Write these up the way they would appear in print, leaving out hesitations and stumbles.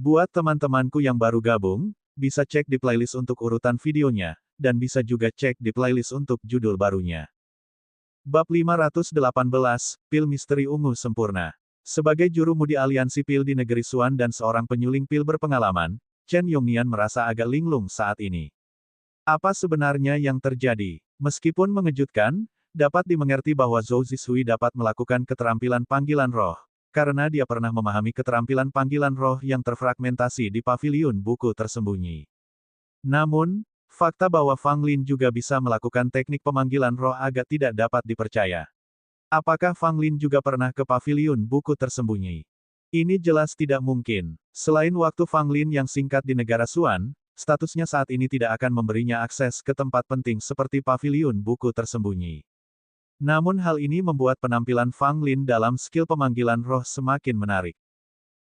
Buat teman-temanku yang baru gabung, bisa cek di playlist untuk urutan videonya, dan bisa juga cek di playlist untuk judul barunya. Bab 518, Pil Misteri Ungu Sempurna. Sebagai juru mudi aliansi pil di negeri Suan dan seorang penyuling pil berpengalaman, Chen Yongnian merasa agak linglung saat ini. Apa sebenarnya yang terjadi? Meskipun mengejutkan, dapat dimengerti bahwa Zhou Zishui dapat melakukan keterampilan panggilan roh, karena dia pernah memahami keterampilan panggilan roh yang terfragmentasi di paviliun buku tersembunyi. Namun, fakta bahwa Fang Lin juga bisa melakukan teknik pemanggilan roh agak tidak dapat dipercaya. Apakah Fang Lin juga pernah ke paviliun buku tersembunyi? Ini jelas tidak mungkin. Selain waktu Fang Lin yang singkat di negara Suan, statusnya saat ini tidak akan memberinya akses ke tempat penting seperti paviliun buku tersembunyi. Namun hal ini membuat penampilan Fang Lin dalam skill pemanggilan roh semakin menarik.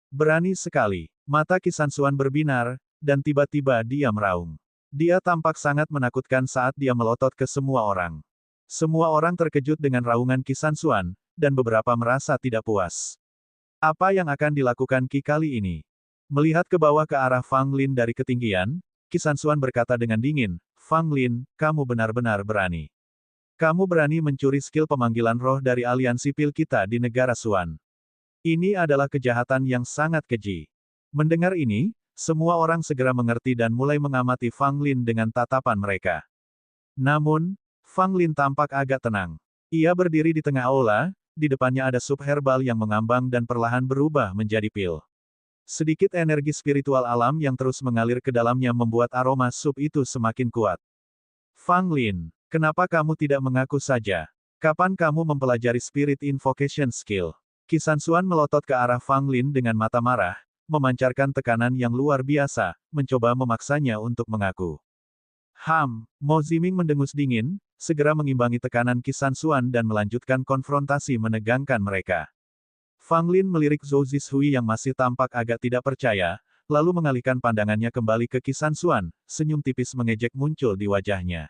Berani sekali. Mata Qi Sansuan berbinar, dan tiba-tiba dia meraung. Dia tampak sangat menakutkan saat dia melotot ke semua orang. Semua orang terkejut dengan raungan Qi Sansuan, dan beberapa merasa tidak puas. Apa yang akan dilakukan Qi kali ini? Melihat ke bawah ke arah Fang Lin dari ketinggian, Qi Sansuan berkata dengan dingin, "Fang Lin, kamu benar-benar berani. Kamu berani mencuri skill pemanggilan roh dari aliansi pil kita di negara Suan. Ini adalah kejahatan yang sangat keji." Mendengar ini, semua orang segera mengerti dan mulai mengamati Fang Lin dengan tatapan mereka. Namun, Fang Lin tampak agak tenang. Ia berdiri di tengah aula, di depannya ada sup herbal yang mengambang dan perlahan berubah menjadi pil. Sedikit energi spiritual alam yang terus mengalir ke dalamnya membuat aroma sup itu semakin kuat. Fang Lin, kenapa kamu tidak mengaku saja? Kapan kamu mempelajari Spirit Invocation Skill? Qi Sansuan melotot ke arah Fang Lin dengan mata marah, memancarkan tekanan yang luar biasa, mencoba memaksanya untuk mengaku. Mo Ziming mendengus dingin, segera mengimbangi tekanan Qi Sansuan dan melanjutkan konfrontasi menegangkan mereka. Fang Lin melirik Zhou Zishui yang masih tampak agak tidak percaya, lalu mengalihkan pandangannya kembali ke Qi Sansuan, senyum tipis mengejek muncul di wajahnya.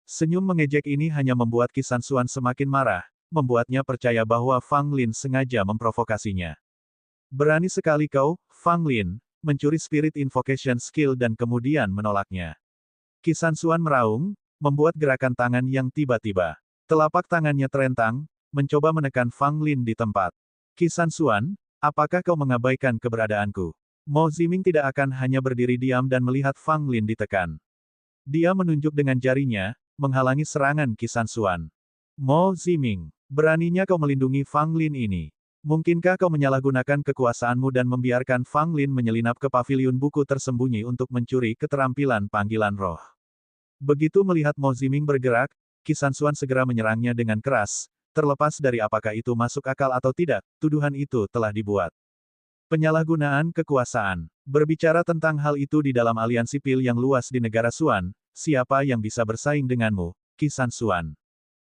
Senyum mengejek ini hanya membuat Qi Sansuan semakin marah, membuatnya percaya bahwa Fang Lin sengaja memprovokasinya. Berani sekali kau, Fang Lin, mencuri Spirit Invocation Skill dan kemudian menolaknya. Qi Sansuan meraung, membuat gerakan tangan yang tiba-tiba. Telapak tangannya terentang, mencoba menekan Fang Lin di tempat. Qi Sansuan, apakah kau mengabaikan keberadaanku? Mo Ziming tidak akan hanya berdiri diam dan melihat Fang Lin ditekan. Dia menunjuk dengan jarinya, menghalangi serangan Qi Sansuan. Mo Ziming, beraninya kau melindungi Fang Lin ini. Mungkinkah kau menyalahgunakan kekuasaanmu dan membiarkan Fang Lin menyelinap ke paviliun buku tersembunyi untuk mencuri keterampilan panggilan roh? Begitu melihat Mo Ziming bergerak, Qi Sansuan segera menyerangnya dengan keras, terlepas dari apakah itu masuk akal atau tidak, tuduhan itu telah dibuat. Penyalahgunaan kekuasaan. Berbicara tentang hal itu di dalam aliansi pil yang luas di negara Suan, siapa yang bisa bersaing denganmu, Qi Sansuan?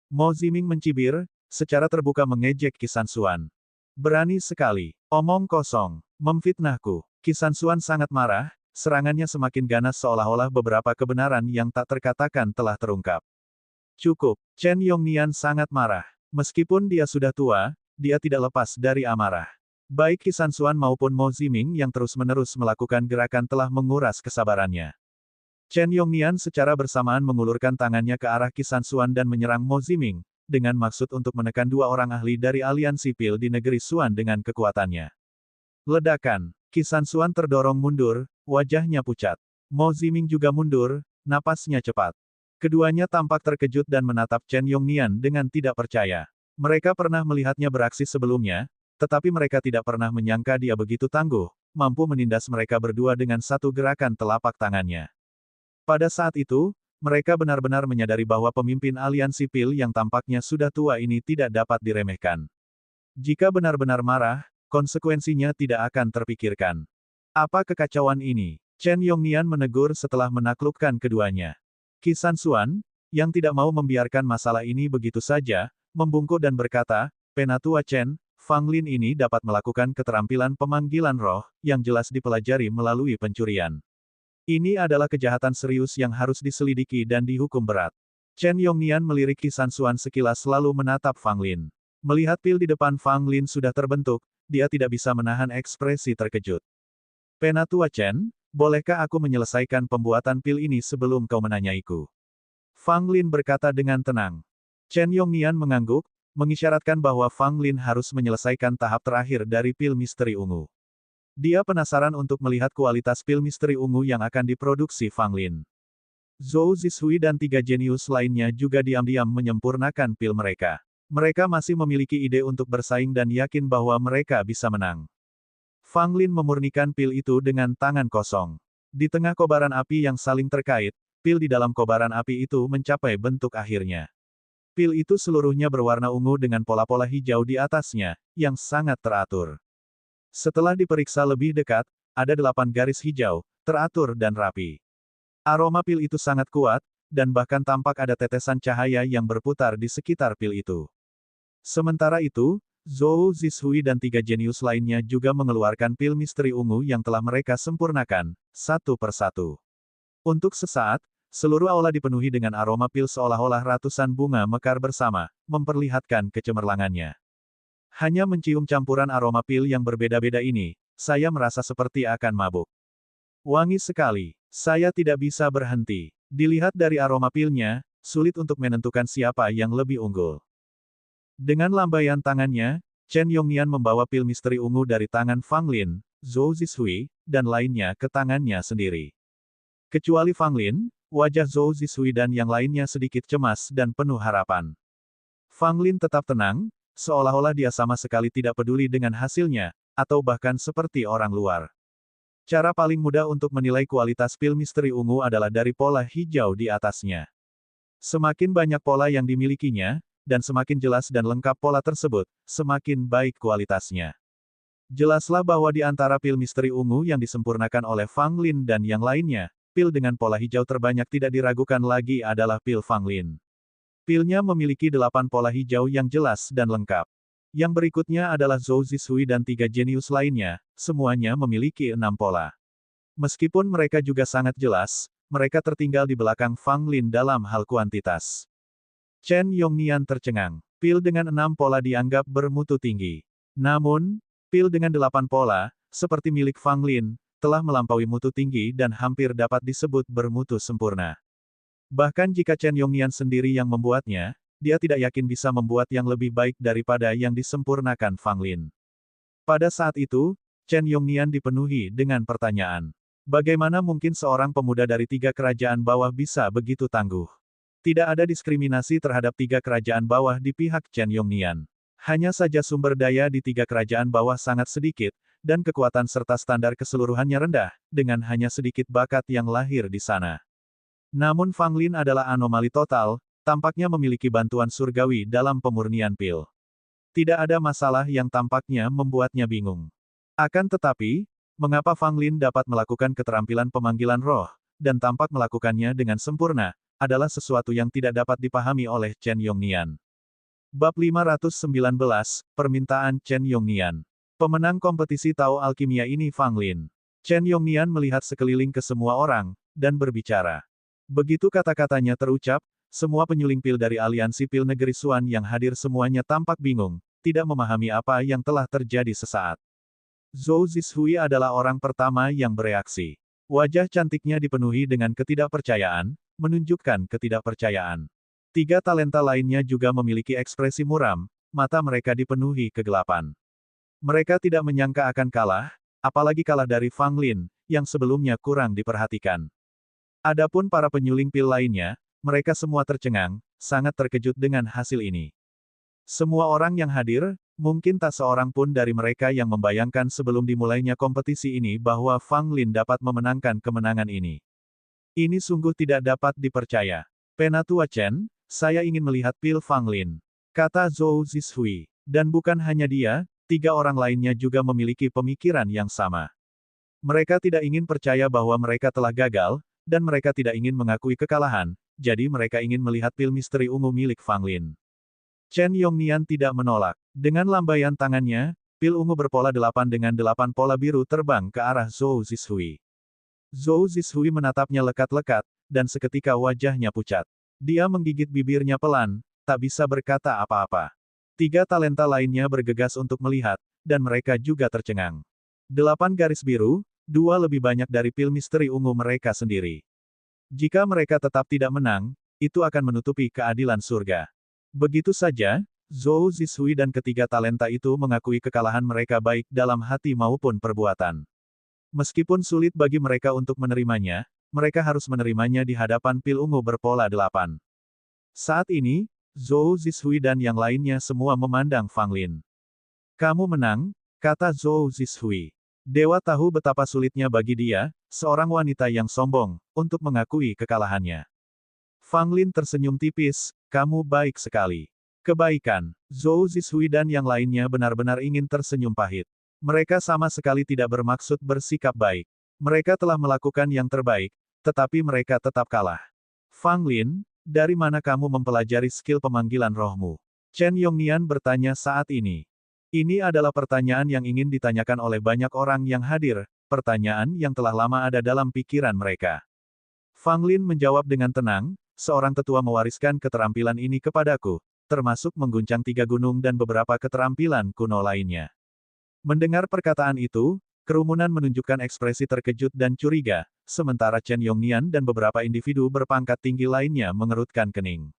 Mo Ziming mencibir, secara terbuka mengejek Qi Sansuan. Berani sekali. Omong kosong. Memfitnahku. Qi Sansuan sangat marah, serangannya semakin ganas seolah-olah beberapa kebenaran yang tak terkatakan telah terungkap. Cukup. Chen Yongnian sangat marah. Meskipun dia sudah tua, dia tidak lepas dari amarah. Baik Qi Sansuan maupun Mo Ziming yang terus-menerus melakukan gerakan telah menguras kesabarannya. Chen Yongnian secara bersamaan mengulurkan tangannya ke arah Qi Sansuan dan menyerang Mo Ziming, dengan maksud untuk menekan dua orang ahli dari aliansi pil di negeri Suan dengan kekuatannya. Ledakan. Qi Sansuan terdorong mundur, wajahnya pucat. Mo Ziming juga mundur, napasnya cepat. Keduanya tampak terkejut dan menatap Chen Yongnian dengan tidak percaya. Mereka pernah melihatnya beraksi sebelumnya, tetapi mereka tidak pernah menyangka dia begitu tangguh, mampu menindas mereka berdua dengan satu gerakan telapak tangannya. Pada saat itu, mereka benar-benar menyadari bahwa pemimpin aliansi pil yang tampaknya sudah tua ini tidak dapat diremehkan. Jika benar-benar marah, konsekuensinya tidak akan terpikirkan. Apa kekacauan ini? Chen Yongnian menegur setelah menaklukkan keduanya. Qi Sansuan, yang tidak mau membiarkan masalah ini begitu saja, membungkuk dan berkata, "Penatua Chen, Fang Lin ini dapat melakukan keterampilan pemanggilan roh, yang jelas dipelajari melalui pencurian. Ini adalah kejahatan serius yang harus diselidiki dan dihukum berat." Chen Yongnian melirik Qi Sansuan sekilas lalu menatap Fang Lin. Melihat pil di depan Fang Lin sudah terbentuk, dia tidak bisa menahan ekspresi terkejut. Penatua Chen, bolehkah aku menyelesaikan pembuatan pil ini sebelum kau menanyaiku? Fang Lin berkata dengan tenang. Chen Yongnian mengangguk, mengisyaratkan bahwa Fang Lin harus menyelesaikan tahap terakhir dari pil misteri ungu. Dia penasaran untuk melihat kualitas pil misteri ungu yang akan diproduksi Fang Lin. Zhou Zishui dan 3 jenius lainnya juga diam-diam menyempurnakan pil mereka. Mereka masih memiliki ide untuk bersaing dan yakin bahwa mereka bisa menang. Fang Lin memurnikan pil itu dengan tangan kosong. Di tengah kobaran api yang saling terkait, pil di dalam kobaran api itu mencapai bentuk akhirnya. Pil itu seluruhnya berwarna ungu dengan pola-pola hijau di atasnya, yang sangat teratur. Setelah diperiksa lebih dekat, ada 8 garis hijau, teratur dan rapi. Aroma pil itu sangat kuat, dan bahkan tampak ada tetesan cahaya yang berputar di sekitar pil itu. Sementara itu, Zhou Zishui dan 3 jenius lainnya juga mengeluarkan pil misteri ungu yang telah mereka sempurnakan, satu persatu. Untuk sesaat, seluruh aula dipenuhi dengan aroma pil seolah-olah ratusan bunga mekar bersama, memperlihatkan kecemerlangannya. Hanya mencium campuran aroma pil yang berbeda-beda ini, saya merasa seperti akan mabuk. Wangi sekali. Saya tidak bisa berhenti. Dilihat dari aroma pilnya, sulit untuk menentukan siapa yang lebih unggul. Dengan lambaian tangannya, Chen Yongnian membawa pil misteri ungu dari tangan Fang Lin, Zhou Zishui, dan lainnya ke tangannya sendiri. Kecuali Fang Lin, wajah Zhou Zishui dan yang lainnya sedikit cemas dan penuh harapan. Fang Lin tetap tenang, seolah-olah dia sama sekali tidak peduli dengan hasilnya, atau bahkan seperti orang luar. Cara paling mudah untuk menilai kualitas pil misteri ungu adalah dari pola hijau di atasnya. Semakin banyak pola yang dimilikinya, dan semakin jelas dan lengkap pola tersebut, semakin baik kualitasnya. Jelaslah bahwa di antara pil misteri ungu yang disempurnakan oleh Fang Lin dan yang lainnya, pil dengan pola hijau terbanyak tidak diragukan lagi adalah pil Fang Lin. Pilnya memiliki 8 pola hijau yang jelas dan lengkap. Yang berikutnya adalah Zhou Zishui dan 3 jenius lainnya, semuanya memiliki 6 pola. Meskipun mereka juga sangat jelas, mereka tertinggal di belakang Fang Lin dalam hal kuantitas. Chen Yongnian tercengang. Pil dengan 6 pola dianggap bermutu tinggi. Namun, pil dengan 8 pola, seperti milik Fang Lin, telah melampaui mutu tinggi dan hampir dapat disebut bermutu sempurna. Bahkan jika Chen Yongnian sendiri yang membuatnya, dia tidak yakin bisa membuat yang lebih baik daripada yang disempurnakan Fang Lin. Pada saat itu, Chen Yongnian dipenuhi dengan pertanyaan. Bagaimana mungkin seorang pemuda dari 3 kerajaan bawah bisa begitu tangguh? Tidak ada diskriminasi terhadap 3 kerajaan bawah di pihak Chen Yongnian. Hanya saja sumber daya di 3 kerajaan bawah sangat sedikit, dan kekuatan serta standar keseluruhannya rendah, dengan hanya sedikit bakat yang lahir di sana. Namun Fang Lin adalah anomali total, tampaknya memiliki bantuan surgawi dalam pemurnian pil. Tidak ada masalah yang tampaknya membuatnya bingung. Akan tetapi, mengapa Fang Lin dapat melakukan keterampilan pemanggilan roh, dan tampak melakukannya dengan sempurna, adalah sesuatu yang tidak dapat dipahami oleh Chen Yongnian. Bab 519, Permintaan Chen Yongnian. Pemenang kompetisi Tao Alkimia ini Fang Lin. Chen Yongnian melihat sekeliling ke semua orang, dan berbicara. Begitu kata-katanya terucap, semua penyuling pil dari aliansi pil negeri Xuan yang hadir semuanya tampak bingung, tidak memahami apa yang telah terjadi sesaat. Zhou Zishui adalah orang pertama yang bereaksi. Wajah cantiknya dipenuhi dengan ketidakpercayaan, menunjukkan ketidakpercayaan. 3 talenta lainnya juga memiliki ekspresi muram, mata mereka dipenuhi kegelapan. Mereka tidak menyangka akan kalah, apalagi kalah dari Fang Lin, yang sebelumnya kurang diperhatikan. Adapun para penyuling pil lainnya, mereka semua tercengang, sangat terkejut dengan hasil ini. Semua orang yang hadir, mungkin tak seorang pun dari mereka yang membayangkan sebelum dimulainya kompetisi ini bahwa Fang Lin dapat memenangkan kemenangan ini. Ini sungguh tidak dapat dipercaya. Penatua Chen, saya ingin melihat pil Fang Lin, kata Zhou Zishui. Dan bukan hanya dia, 3 orang lainnya juga memiliki pemikiran yang sama. Mereka tidak ingin percaya bahwa mereka telah gagal, dan mereka tidak ingin mengakui kekalahan, jadi mereka ingin melihat pil misteri ungu milik Fang Lin. Chen Yongnian tidak menolak. Dengan lambaian tangannya, pil ungu berpola 8 dengan 8 pola biru terbang ke arah Zhou Zishui. Zhou Zishui menatapnya lekat-lekat, dan seketika wajahnya pucat. Dia menggigit bibirnya pelan, tak bisa berkata apa-apa. 3 talenta lainnya bergegas untuk melihat, dan mereka juga tercengang. 8 garis biru, 2 lebih banyak dari pil misteri ungu mereka sendiri. Jika mereka tetap tidak menang, itu akan menutupi keadilan surga. Begitu saja, Zhou Zishui dan ketiga talenta itu mengakui kekalahan mereka baik dalam hati maupun perbuatan. Meskipun sulit bagi mereka untuk menerimanya, mereka harus menerimanya di hadapan pil ungu berpola 8. Saat ini, Zhou Zishui dan yang lainnya semua memandang Fang Lin. Kamu menang, kata Zhou Zishui. Dewa tahu betapa sulitnya bagi dia, seorang wanita yang sombong, untuk mengakui kekalahannya. Fang Lin tersenyum tipis, kamu baik sekali. Kebaikan. Zhou Zishui dan yang lainnya benar-benar ingin tersenyum pahit. Mereka sama sekali tidak bermaksud bersikap baik. Mereka telah melakukan yang terbaik, tetapi mereka tetap kalah. Fang Lin, dari mana kamu mempelajari skill pemanggilan rohmu? Chen Yongnian bertanya saat ini. Ini adalah pertanyaan yang ingin ditanyakan oleh banyak orang yang hadir, pertanyaan yang telah lama ada dalam pikiran mereka. Fang Lin menjawab dengan tenang, seorang tetua mewariskan keterampilan ini kepadaku, termasuk mengguncang 3 gunung dan beberapa keterampilan kuno lainnya. Mendengar perkataan itu, kerumunan menunjukkan ekspresi terkejut dan curiga, sementara Chen Yongnian dan beberapa individu berpangkat tinggi lainnya mengerutkan kening.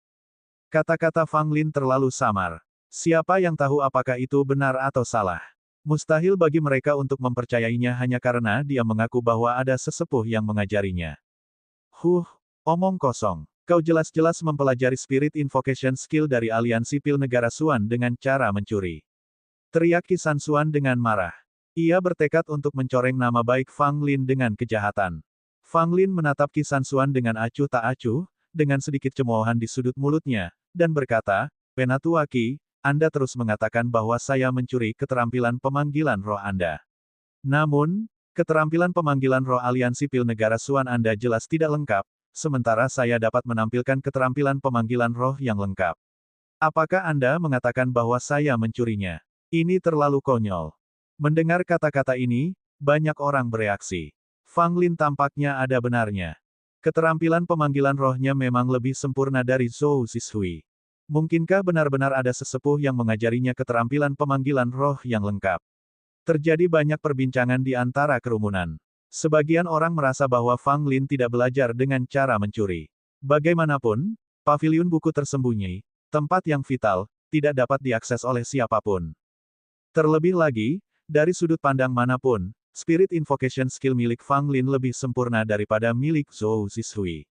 Kata-kata Fang Lin terlalu samar. Siapa yang tahu apakah itu benar atau salah? Mustahil bagi mereka untuk mempercayainya hanya karena dia mengaku bahwa ada sesepuh yang mengajarinya. Omong kosong. Kau jelas-jelas mempelajari Spirit Invocation Skill dari aliansi pil negara Suan dengan cara mencuri. Teriak Qi San Suan dengan marah. Ia bertekad untuk mencoreng nama baik Fang Lin dengan kejahatan. Fang Lin menatap Qi San Suan dengan acuh tak acuh, dengan sedikit cemoohan di sudut mulutnya, dan berkata, Penatua Qi, Anda terus mengatakan bahwa saya mencuri keterampilan pemanggilan roh Anda. Namun, keterampilan pemanggilan roh aliansi pil negara Suan Anda jelas tidak lengkap, sementara saya dapat menampilkan keterampilan pemanggilan roh yang lengkap. Apakah Anda mengatakan bahwa saya mencurinya? Ini terlalu konyol. Mendengar kata-kata ini, banyak orang bereaksi. Fang Lin tampaknya ada benarnya. Keterampilan pemanggilan rohnya memang lebih sempurna dari Zhou Zishui. Mungkinkah benar-benar ada sesepuh yang mengajarinya keterampilan pemanggilan roh yang lengkap? Terjadi banyak perbincangan di antara kerumunan. Sebagian orang merasa bahwa Fang Lin tidak belajar dengan cara mencuri. Bagaimanapun, paviliun buku tersembunyi, tempat yang vital, tidak dapat diakses oleh siapapun. Terlebih lagi, dari sudut pandang manapun, Spirit Invocation Skill milik Fang Lin lebih sempurna daripada milik Zhou Zishui.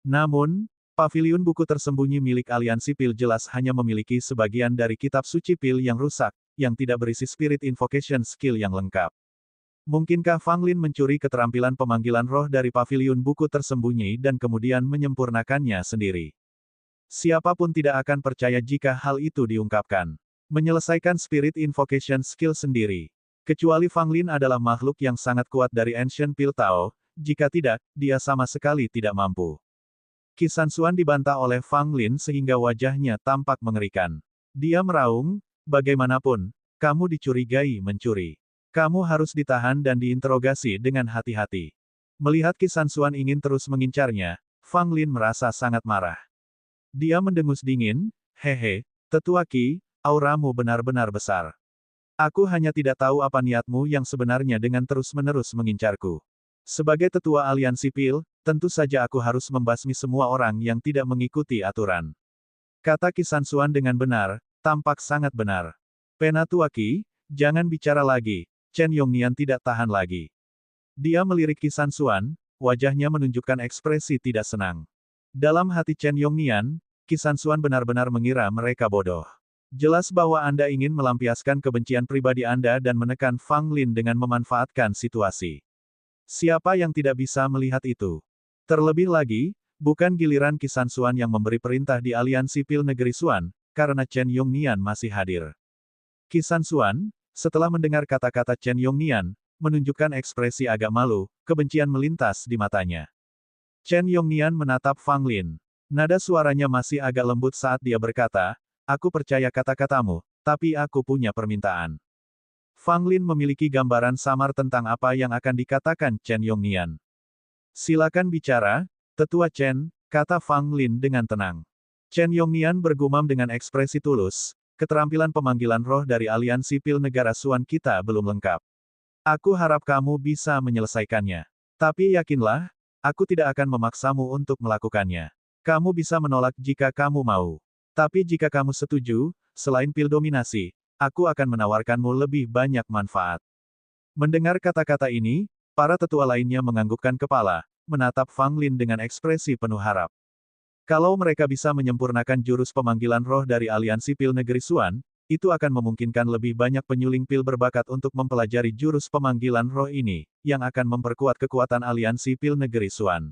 Namun, paviliun buku tersembunyi milik aliansi pil jelas hanya memiliki sebagian dari kitab suci pil yang rusak, yang tidak berisi Spirit Invocation Skill yang lengkap. Mungkinkah Fang Lin mencuri keterampilan pemanggilan roh dari paviliun buku tersembunyi dan kemudian menyempurnakannya sendiri? Siapapun tidak akan percaya jika hal itu diungkapkan. Menyelesaikan Spirit Invocation Skill sendiri. Kecuali Fang Lin adalah makhluk yang sangat kuat dari Ancient Pil Tao, jika tidak, dia sama sekali tidak mampu. Qi San Suan dibantah oleh Fang Lin sehingga wajahnya tampak mengerikan. Dia meraung, bagaimanapun, kamu dicurigai mencuri. Kamu harus ditahan dan diinterogasi dengan hati-hati. Melihat Qi San Suan ingin terus mengincarnya, Fang Lin merasa sangat marah. Dia mendengus dingin, hehe, Tetua Qi, auramu benar-benar besar. Aku hanya tidak tahu apa niatmu yang sebenarnya dengan terus-menerus mengincarku. Sebagai tetua aliansi pil, tentu saja aku harus membasmi semua orang yang tidak mengikuti aturan. Kata Qi San Suan dengan benar, tampak sangat benar. Penatua Qi, jangan bicara lagi. Chen Yongnian tidak tahan lagi. Dia melirik Qi San Suan, wajahnya menunjukkan ekspresi tidak senang. Dalam hati Chen Yongnian, Qi San Suan benar-benar mengira mereka bodoh. Jelas bahwa Anda ingin melampiaskan kebencian pribadi Anda dan menekan Fang Lin dengan memanfaatkan situasi. Siapa yang tidak bisa melihat itu? Terlebih lagi, bukan giliran Qi San Suan yang memberi perintah di aliansi pil negeri Suan, karena Chen Yongnian masih hadir. Qi San Suan, setelah mendengar kata-kata Chen Yongnian, menunjukkan ekspresi agak malu, kebencian melintas di matanya. Chen Yongnian menatap Fang Lin. Nada suaranya masih agak lembut saat dia berkata, aku percaya kata-katamu, tapi aku punya permintaan. Fang Lin memiliki gambaran samar tentang apa yang akan dikatakan Chen Yongnian. Silakan bicara, Tetua Chen, kata Fang Lin dengan tenang. Chen Yongnian bergumam dengan ekspresi tulus, keterampilan pemanggilan roh dari aliansi pil negara Suan kita belum lengkap. Aku harap kamu bisa menyelesaikannya. Tapi yakinlah, aku tidak akan memaksamu untuk melakukannya. Kamu bisa menolak jika kamu mau. Tapi jika kamu setuju, selain pil dominasi, aku akan menawarkanmu lebih banyak manfaat. Mendengar kata-kata ini, para tetua lainnya menganggukkan kepala, menatap Fang Lin dengan ekspresi penuh harap. Kalau mereka bisa menyempurnakan jurus pemanggilan roh dari aliansi pil negeri Xuan, itu akan memungkinkan lebih banyak penyuling pil berbakat untuk mempelajari jurus pemanggilan roh ini, yang akan memperkuat kekuatan aliansi pil negeri Xuan.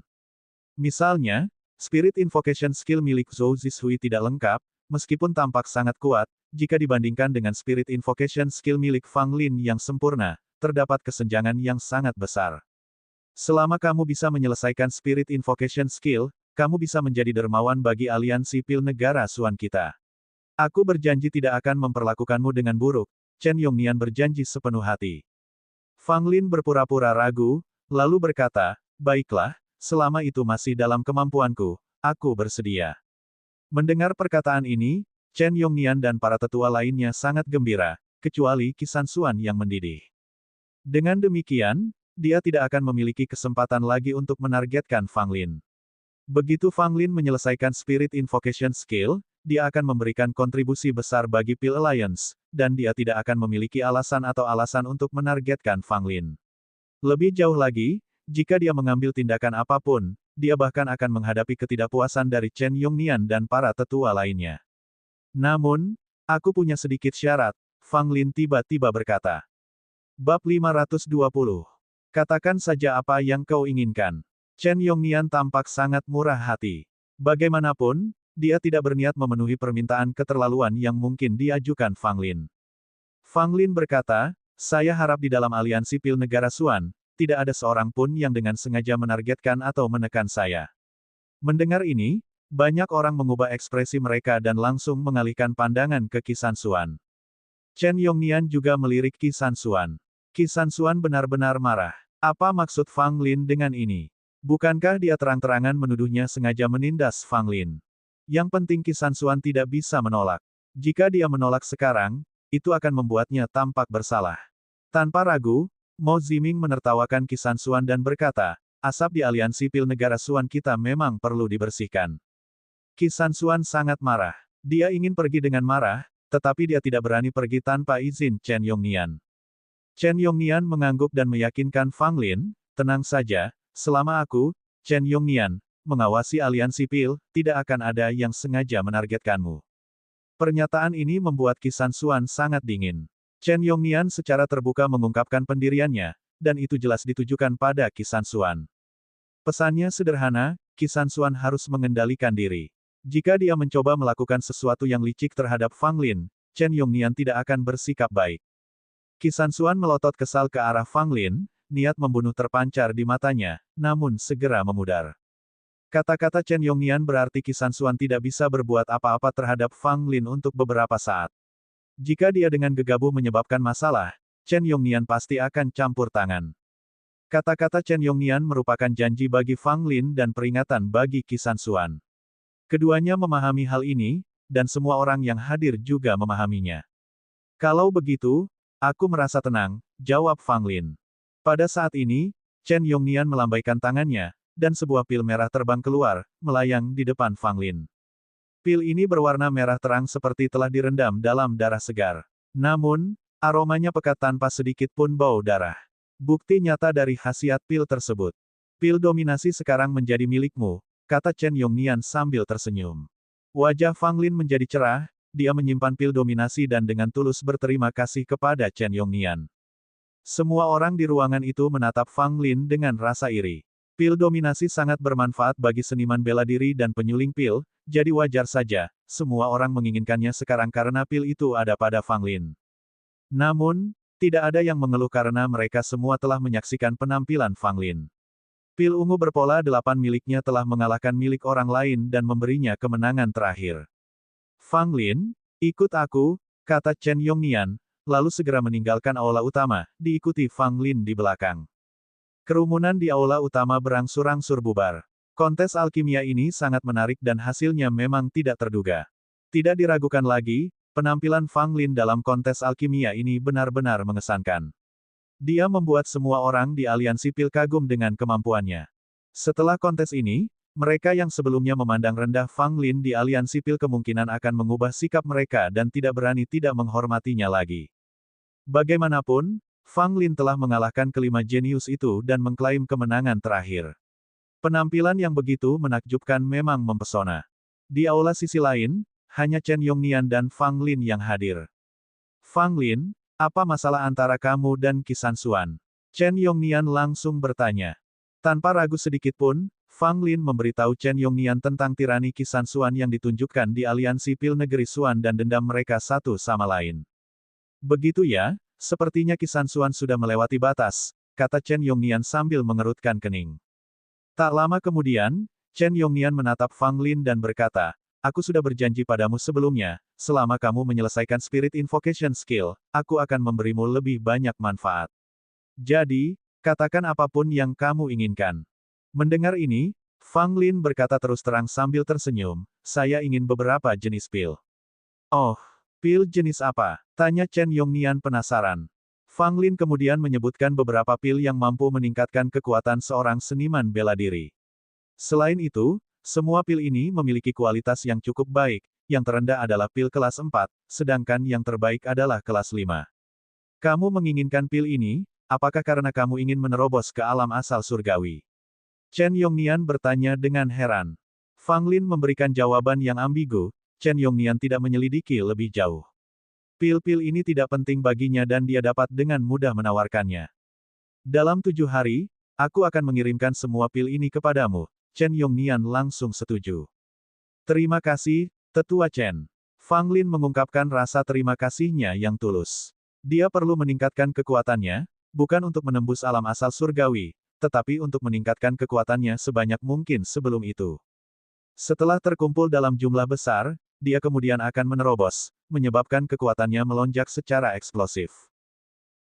Misalnya, Spirit Invocation skill milik Zhou Zishui tidak lengkap, meskipun tampak sangat kuat, jika dibandingkan dengan Spirit Invocation skill milik Fang Lin yang sempurna, terdapat kesenjangan yang sangat besar. Selama kamu bisa menyelesaikan Spirit Invocation skill, kamu bisa menjadi dermawan bagi aliansi pil negara Xuan kita. Aku berjanji tidak akan memperlakukanmu dengan buruk, Chen Yongnian berjanji sepenuh hati. Fang Lin berpura-pura ragu, lalu berkata, baiklah, selama itu masih dalam kemampuanku, aku bersedia. Mendengar perkataan ini, Chen Yongnian dan para tetua lainnya sangat gembira, kecuali Qi Sanxuan yang mendidih. Dengan demikian, dia tidak akan memiliki kesempatan lagi untuk menargetkan Fang Lin. Begitu Fang Lin menyelesaikan Spirit Invocation skill, dia akan memberikan kontribusi besar bagi Pil Alliance, dan dia tidak akan memiliki alasan untuk menargetkan Fang Lin. Lebih jauh lagi, jika dia mengambil tindakan apapun, dia bahkan akan menghadapi ketidakpuasan dari Chen Yongnian dan para tetua lainnya. Namun, aku punya sedikit syarat, Fang Lin tiba-tiba berkata. Bab 520. Katakan saja apa yang kau inginkan. Chen Yongnian tampak sangat murah hati. Bagaimanapun, dia tidak berniat memenuhi permintaan keterlaluan yang mungkin diajukan Fang Lin. Fang Lin berkata, saya harap di dalam aliansi pil negara Xuan, tidak ada seorang pun yang dengan sengaja menargetkan atau menekan saya. Mendengar ini, banyak orang mengubah ekspresi mereka dan langsung mengalihkan pandangan ke Qi Sanxuan. Chen Yongnian juga melirik Qi Sanxuan. Qi Sanxuan benar-benar marah. Apa maksud Fang Lin dengan ini? Bukankah dia terang-terangan menuduhnya sengaja menindas Fang Lin? Yang penting Qi Sanxuan tidak bisa menolak. Jika dia menolak sekarang, itu akan membuatnya tampak bersalah. Tanpa ragu, Mo Ziming menertawakan Qi Sanxuan dan berkata, asap di aliansi pil negara Xuan kita memang perlu dibersihkan. Qi Sanxuan sangat marah. Dia ingin pergi dengan marah, tetapi dia tidak berani pergi tanpa izin Chen Yongnian. Chen Yongnian mengangguk dan meyakinkan Fang Lin, tenang saja, selama aku, Chen Yongnian, mengawasi aliansi pil, tidak akan ada yang sengaja menargetkanmu. Pernyataan ini membuat Qi Sanxuan sangat dingin. Chen Yongnian secara terbuka mengungkapkan pendiriannya, dan itu jelas ditujukan pada Qi Sanxuan. Pesannya sederhana, Qi Sanxuan harus mengendalikan diri. Jika dia mencoba melakukan sesuatu yang licik terhadap Fang Lin, Chen Yongnian tidak akan bersikap baik. Qi Sanxuan melotot kesal ke arah Fang Lin, niat membunuh terpancar di matanya, namun segera memudar. Kata-kata Chen Yongnian berarti Qi Sanxuan tidak bisa berbuat apa-apa terhadap Fang Lin untuk beberapa saat. Jika dia dengan gegabah menyebabkan masalah, Chen Yongnian pasti akan campur tangan. Kata-kata Chen Yongnian merupakan janji bagi Fang Lin dan peringatan bagi Qi Sanxuan. Keduanya memahami hal ini, dan semua orang yang hadir juga memahaminya. Kalau begitu, aku merasa tenang, jawab Fang Lin. Pada saat ini, Chen Yongnian melambaikan tangannya, dan sebuah pil merah terbang keluar, melayang di depan Fang Lin. Pil ini berwarna merah terang seperti telah direndam dalam darah segar. Namun, aromanya pekat tanpa sedikit pun bau darah. Bukti nyata dari khasiat pil tersebut. Pil dominasi sekarang menjadi milikmu, kata Chen Yongnian sambil tersenyum. Wajah Fang Lin menjadi cerah, dia menyimpan pil dominasi dan dengan tulus berterima kasih kepada Chen Yongnian. Semua orang di ruangan itu menatap Fang Lin dengan rasa iri. Pil dominasi sangat bermanfaat bagi seniman bela diri dan penyuling pil, jadi wajar saja, semua orang menginginkannya sekarang karena pil itu ada pada Fang Lin. Namun, tidak ada yang mengeluh karena mereka semua telah menyaksikan penampilan Fang Lin. Pil ungu berpola 8 miliknya telah mengalahkan milik orang lain dan memberinya kemenangan terakhir. Fang Lin, ikut aku, kata Chen Yongnian, lalu segera meninggalkan aula utama, diikuti Fang Lin di belakang. Kerumunan di aula utama berangsur-angsur bubar. Kontes alkimia ini sangat menarik dan hasilnya memang tidak terduga. Tidak diragukan lagi, penampilan Fang Lin dalam kontes alkimia ini benar-benar mengesankan. Dia membuat semua orang di aliansi pil kagum dengan kemampuannya. Setelah kontes ini, mereka yang sebelumnya memandang rendah Fang Lin di aliansi pil kemungkinan akan mengubah sikap mereka dan tidak berani tidak menghormatinya lagi. Bagaimanapun, Fang Lin telah mengalahkan kelima jenius itu dan mengklaim kemenangan terakhir. Penampilan yang begitu menakjubkan memang mempesona. Di aula sisi lain, hanya Chen Yongnian dan Fang Lin yang hadir. Fang Lin, apa masalah antara kamu dan Qi Sanshuan? Chen Yongnian langsung bertanya. Tanpa ragu sedikit pun, Fang Lin memberitahu Chen Yongnian tentang tirani Qi Sanshuan yang ditunjukkan di aliansi pil negeri Xuan dan dendam mereka satu sama lain. Begitu ya, sepertinya Qi Sanshuan sudah melewati batas, kata Chen Yongnian sambil mengerutkan kening. Tak lama kemudian, Chen Yongnian menatap Fang Lin dan berkata, aku sudah berjanji padamu sebelumnya, selama kamu menyelesaikan Spirit Invocation Skill, aku akan memberimu lebih banyak manfaat. Jadi, katakan apapun yang kamu inginkan. Mendengar ini, Fang Lin berkata terus terang sambil tersenyum, saya ingin beberapa jenis pil. Oh, pil jenis apa? Tanya Chen Yongnian penasaran. Fang Lin kemudian menyebutkan beberapa pil yang mampu meningkatkan kekuatan seorang seniman bela diri. Selain itu, semua pil ini memiliki kualitas yang cukup baik, yang terendah adalah pil kelas 4, sedangkan yang terbaik adalah kelas 5. Kamu menginginkan pil ini, apakah karena kamu ingin menerobos ke alam asal surgawi? Chen Yongnian bertanya dengan heran. Fang Lin memberikan jawaban yang ambigu, Chen Yongnian tidak menyelidiki lebih jauh. Pil-pil ini tidak penting baginya dan dia dapat dengan mudah menawarkannya. Dalam 7 hari, aku akan mengirimkan semua pil ini kepadamu. Chen Yongnian langsung setuju. Terima kasih, Tetua Chen. Fang Lin mengungkapkan rasa terima kasihnya yang tulus. Dia perlu meningkatkan kekuatannya, bukan untuk menembus alam asal surgawi, tetapi untuk meningkatkan kekuatannya sebanyak mungkin sebelum itu. Setelah terkumpul dalam jumlah besar, dia kemudian akan menerobos, menyebabkan kekuatannya melonjak secara eksplosif.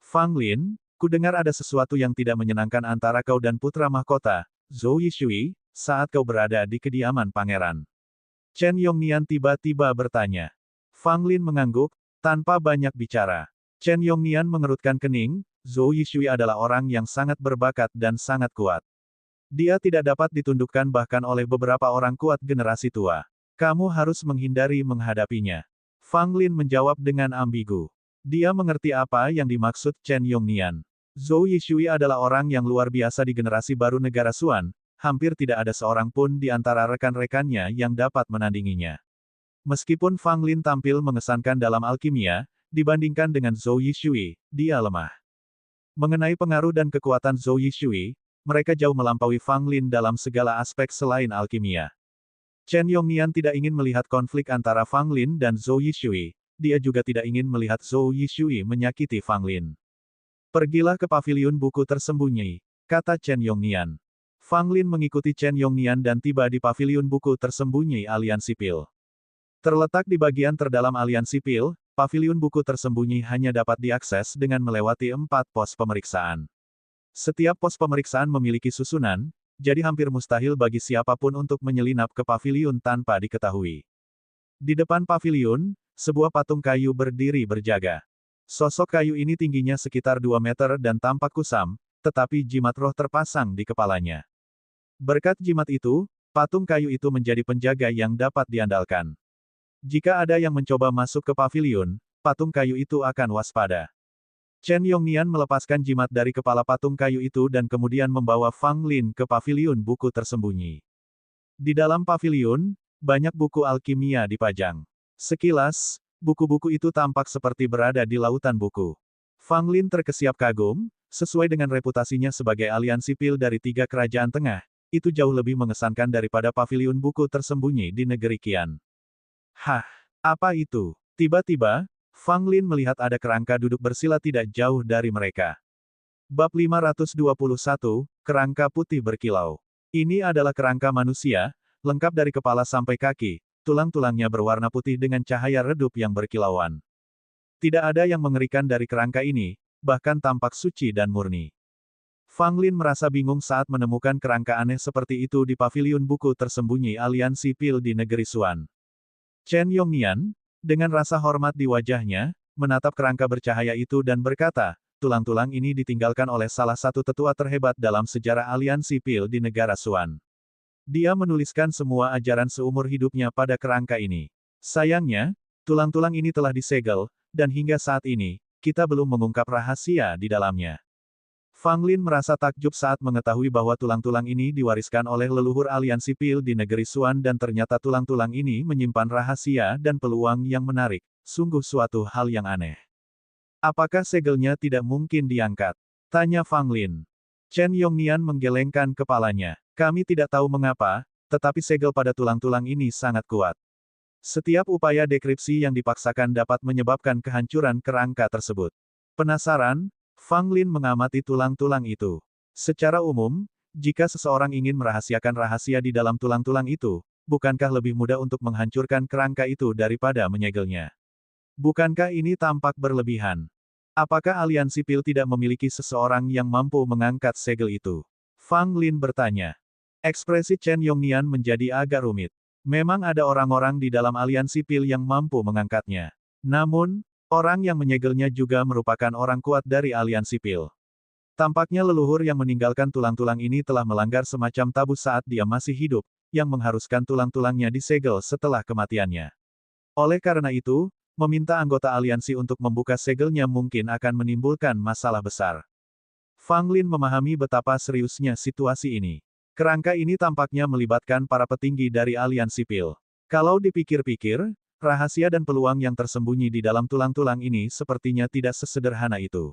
Fang Lin, kudengar ada sesuatu yang tidak menyenangkan antara kau dan putra mahkota, Zhou Yishui, saat kau berada di kediaman pangeran. Chen Yongnian tiba-tiba bertanya. Fang Lin mengangguk, tanpa banyak bicara. Chen Yongnian mengerutkan kening, Zhou Yishui adalah orang yang sangat berbakat dan sangat kuat. Dia tidak dapat ditundukkan bahkan oleh beberapa orang kuat generasi tua. Kamu harus menghindari menghadapinya. Fang Lin menjawab dengan ambigu. Dia mengerti apa yang dimaksud Chen Yongnian. Zhou Yishui adalah orang yang luar biasa di generasi baru negara Xuan, hampir tidak ada seorang pun di antara rekan-rekannya yang dapat menandinginya. Meskipun Fang Lin tampil mengesankan dalam alkimia, dibandingkan dengan Zhou Yishui, dia lemah. Mengenai pengaruh dan kekuatan Zhou Yishui, mereka jauh melampaui Fang Lin dalam segala aspek selain alkimia. Chen Yongnian tidak ingin melihat konflik antara Fang Lin dan Zhou Yishui, dia juga tidak ingin melihat Zhou Yishui menyakiti Fang Lin. Pergilah ke paviliun buku tersembunyi, kata Chen Yongnian. Fang Lin mengikuti Chen Yongnian dan tiba di paviliun buku tersembunyi aliansi pil. Terletak di bagian terdalam aliansi pil, paviliun buku tersembunyi hanya dapat diakses dengan melewati 4 pos pemeriksaan. Setiap pos pemeriksaan memiliki susunan, jadi hampir mustahil bagi siapapun untuk menyelinap ke paviliun tanpa diketahui. Di depan paviliun, sebuah patung kayu berdiri berjaga. Sosok kayu ini tingginya sekitar 2 meter dan tampak kusam, tetapi jimat roh terpasang di kepalanya. Berkat jimat itu, patung kayu itu menjadi penjaga yang dapat diandalkan. Jika ada yang mencoba masuk ke paviliun, patung kayu itu akan waspada. Chen Yongnian melepaskan jimat dari kepala patung kayu itu dan kemudian membawa Fang Lin ke paviliun buku tersembunyi. Di dalam paviliun, banyak buku alkimia dipajang. Sekilas, buku-buku itu tampak seperti berada di lautan buku. Fang Lin terkesiap kagum, sesuai dengan reputasinya sebagai aliansi pil dari 3 kerajaan tengah, itu jauh lebih mengesankan daripada paviliun buku tersembunyi di negeri Qian. Hah, apa itu? Tiba-tiba, Fang Lin melihat ada kerangka duduk bersila tidak jauh dari mereka. Bab 521, Kerangka Putih Berkilau. Ini adalah kerangka manusia, lengkap dari kepala sampai kaki, tulang-tulangnya berwarna putih dengan cahaya redup yang berkilauan. Tidak ada yang mengerikan dari kerangka ini, bahkan tampak suci dan murni. Fang Lin merasa bingung saat menemukan kerangka aneh seperti itu di paviliun buku tersembunyi aliansi pil di negeri Xuan. Chen Yongnian, dengan rasa hormat di wajahnya, menatap kerangka bercahaya itu dan berkata, tulang-tulang ini ditinggalkan oleh salah satu tetua terhebat dalam sejarah aliansi Pil di negara Suan. Dia menuliskan semua ajaran seumur hidupnya pada kerangka ini. Sayangnya, tulang-tulang ini telah disegel, dan hingga saat ini, kita belum mengungkap rahasia di dalamnya. Fang Lin merasa takjub saat mengetahui bahwa tulang-tulang ini diwariskan oleh leluhur aliansi Pil di negeri Suan dan ternyata tulang-tulang ini menyimpan rahasia dan peluang yang menarik. Sungguh suatu hal yang aneh. Apakah segelnya tidak mungkin diangkat? Tanya Fang Lin. Chen Yongnian menggelengkan kepalanya. Kami tidak tahu mengapa, tetapi segel pada tulang-tulang ini sangat kuat. Setiap upaya dekripsi yang dipaksakan dapat menyebabkan kehancuran kerangka tersebut. Penasaran? Fang Lin mengamati tulang-tulang itu. Secara umum, jika seseorang ingin merahasiakan rahasia di dalam tulang-tulang itu, bukankah lebih mudah untuk menghancurkan kerangka itu daripada menyegelnya? Bukankah ini tampak berlebihan? Apakah aliansi Pil tidak memiliki seseorang yang mampu mengangkat segel itu? Fang Lin bertanya. Ekspresi Chen Yongnian menjadi agak rumit. Memang ada orang-orang di dalam aliansi Pil yang mampu mengangkatnya. Namun, orang yang menyegelnya juga merupakan orang kuat dari aliansi Pil. Tampaknya leluhur yang meninggalkan tulang-tulang ini telah melanggar semacam tabu saat dia masih hidup, yang mengharuskan tulang-tulangnya disegel setelah kematiannya. Oleh karena itu, meminta anggota aliansi untuk membuka segelnya mungkin akan menimbulkan masalah besar. Fang Lin memahami betapa seriusnya situasi ini. Kerangka ini tampaknya melibatkan para petinggi dari aliansi Pil. Kalau dipikir-pikir, rahasia dan peluang yang tersembunyi di dalam tulang-tulang ini sepertinya tidak sesederhana itu.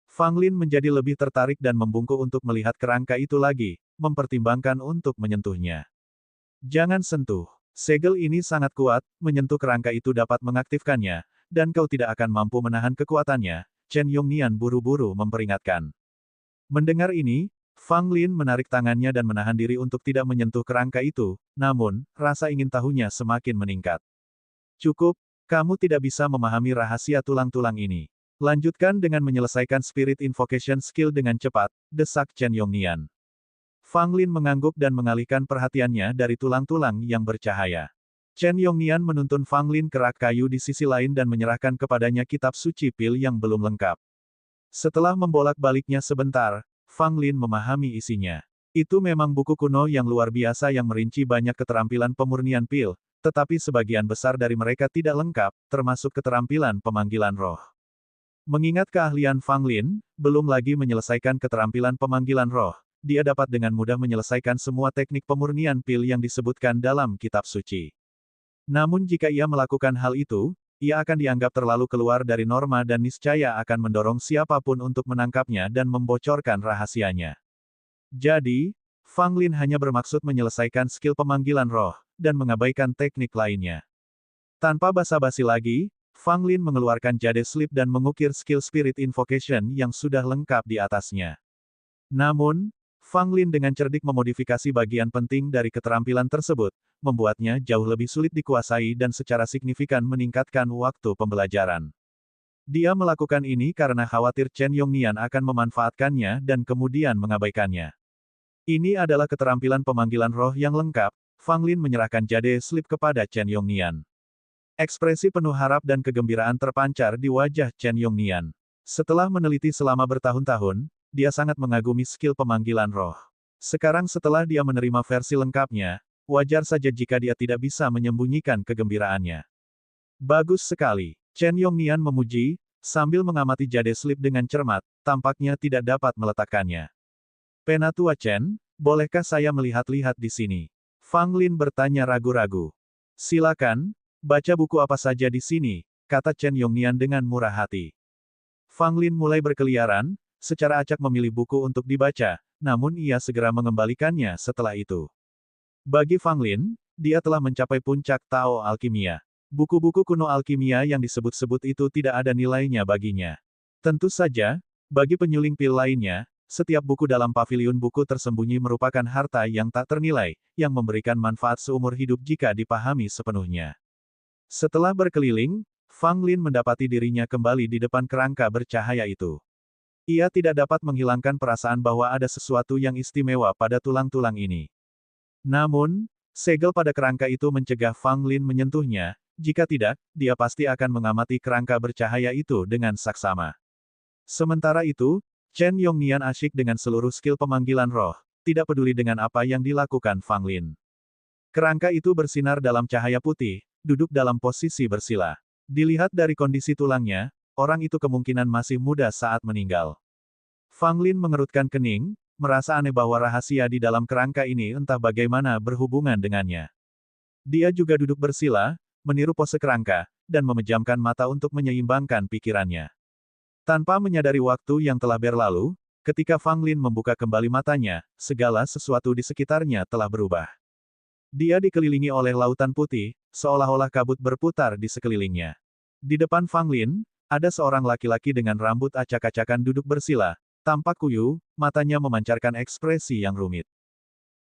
Fang Lin menjadi lebih tertarik dan membungkuk untuk melihat kerangka itu lagi, mempertimbangkan untuk menyentuhnya. Jangan sentuh. Segel ini sangat kuat, menyentuh kerangka itu dapat mengaktifkannya, dan kau tidak akan mampu menahan kekuatannya, Chen Yongnian buru-buru memperingatkan. Mendengar ini, Fang Lin menarik tangannya dan menahan diri untuk tidak menyentuh kerangka itu, namun, rasa ingin tahunya semakin meningkat. Cukup, kamu tidak bisa memahami rahasia tulang-tulang ini. Lanjutkan dengan menyelesaikan Spirit Invocation Skill dengan cepat, desak Chen Yongnian. Fang Lin mengangguk dan mengalihkan perhatiannya dari tulang-tulang yang bercahaya. Chen Yongnian menuntun Fang Lin ke rak kayu di sisi lain dan menyerahkan kepadanya kitab suci Pil yang belum lengkap. Setelah membolak-baliknya sebentar, Fang Lin memahami isinya. Itu memang buku kuno yang luar biasa yang merinci banyak keterampilan pemurnian Pil, tetapi sebagian besar dari mereka tidak lengkap, termasuk keterampilan pemanggilan roh. Mengingat keahlian Fang Lin, belum lagi menyelesaikan keterampilan pemanggilan roh, dia dapat dengan mudah menyelesaikan semua teknik pemurnian Pil yang disebutkan dalam kitab suci. Namun jika ia melakukan hal itu, ia akan dianggap terlalu keluar dari norma dan niscaya akan mendorong siapapun untuk menangkapnya dan membocorkan rahasianya. Jadi, Fang Lin hanya bermaksud menyelesaikan skill pemanggilan roh, dan mengabaikan teknik lainnya. Tanpa basa-basi lagi, Fang Lin mengeluarkan jade slip dan mengukir skill Spirit Invocation yang sudah lengkap di atasnya. Namun, Fang Lin dengan cerdik memodifikasi bagian penting dari keterampilan tersebut, membuatnya jauh lebih sulit dikuasai dan secara signifikan meningkatkan waktu pembelajaran. Dia melakukan ini karena khawatir Chen Yongnian akan memanfaatkannya dan kemudian mengabaikannya. Ini adalah keterampilan pemanggilan roh yang lengkap. Fang Lin menyerahkan jade slip kepada Chen Yongnian. Ekspresi penuh harap dan kegembiraan terpancar di wajah Chen Yongnian. Setelah meneliti selama bertahun-tahun, dia sangat mengagumi skill pemanggilan roh. Sekarang setelah dia menerima versi lengkapnya, wajar saja jika dia tidak bisa menyembunyikan kegembiraannya. Bagus sekali. Chen Yongnian memuji, sambil mengamati jade slip dengan cermat, tampaknya tidak dapat meletakkannya. Penatua Chen, bolehkah saya melihat-lihat di sini? Fang Lin bertanya ragu-ragu. Silakan, baca buku apa saja di sini, kata Chen Yongnian dengan murah hati. Fang Lin mulai berkeliaran, secara acak memilih buku untuk dibaca, namun ia segera mengembalikannya setelah itu. Bagi Fang Lin, dia telah mencapai puncak Tao Alkimia. Buku-buku kuno alkimia yang disebut-sebut itu tidak ada nilainya baginya. Tentu saja, bagi penyuling Pil lainnya, setiap buku dalam paviliun buku tersembunyi merupakan harta yang tak ternilai, yang memberikan manfaat seumur hidup jika dipahami sepenuhnya. Setelah berkeliling, Fang Lin mendapati dirinya kembali di depan kerangka bercahaya itu. Ia tidak dapat menghilangkan perasaan bahwa ada sesuatu yang istimewa pada tulang-tulang ini. Namun, segel pada kerangka itu mencegah Fang Lin menyentuhnya, jika tidak, dia pasti akan mengamati kerangka bercahaya itu dengan saksama. Sementara itu, Chen Yongnian asyik dengan seluruh skill pemanggilan roh, tidak peduli dengan apa yang dilakukan Fang Lin. Kerangka itu bersinar dalam cahaya putih, duduk dalam posisi bersila. Dilihat dari kondisi tulangnya, orang itu kemungkinan masih muda saat meninggal. Fang Lin mengerutkan kening, merasa aneh bahwa rahasia di dalam kerangka ini entah bagaimana berhubungan dengannya. Dia juga duduk bersila, meniru pose kerangka, dan memejamkan mata untuk menyeimbangkan pikirannya. Tanpa menyadari waktu yang telah berlalu, ketika Fang Lin membuka kembali matanya, segala sesuatu di sekitarnya telah berubah. Dia dikelilingi oleh lautan putih, seolah-olah kabut berputar di sekelilingnya. Di depan Fang Lin, ada seorang laki-laki dengan rambut acak-acakan duduk bersila, tampak kuyu, matanya memancarkan ekspresi yang rumit.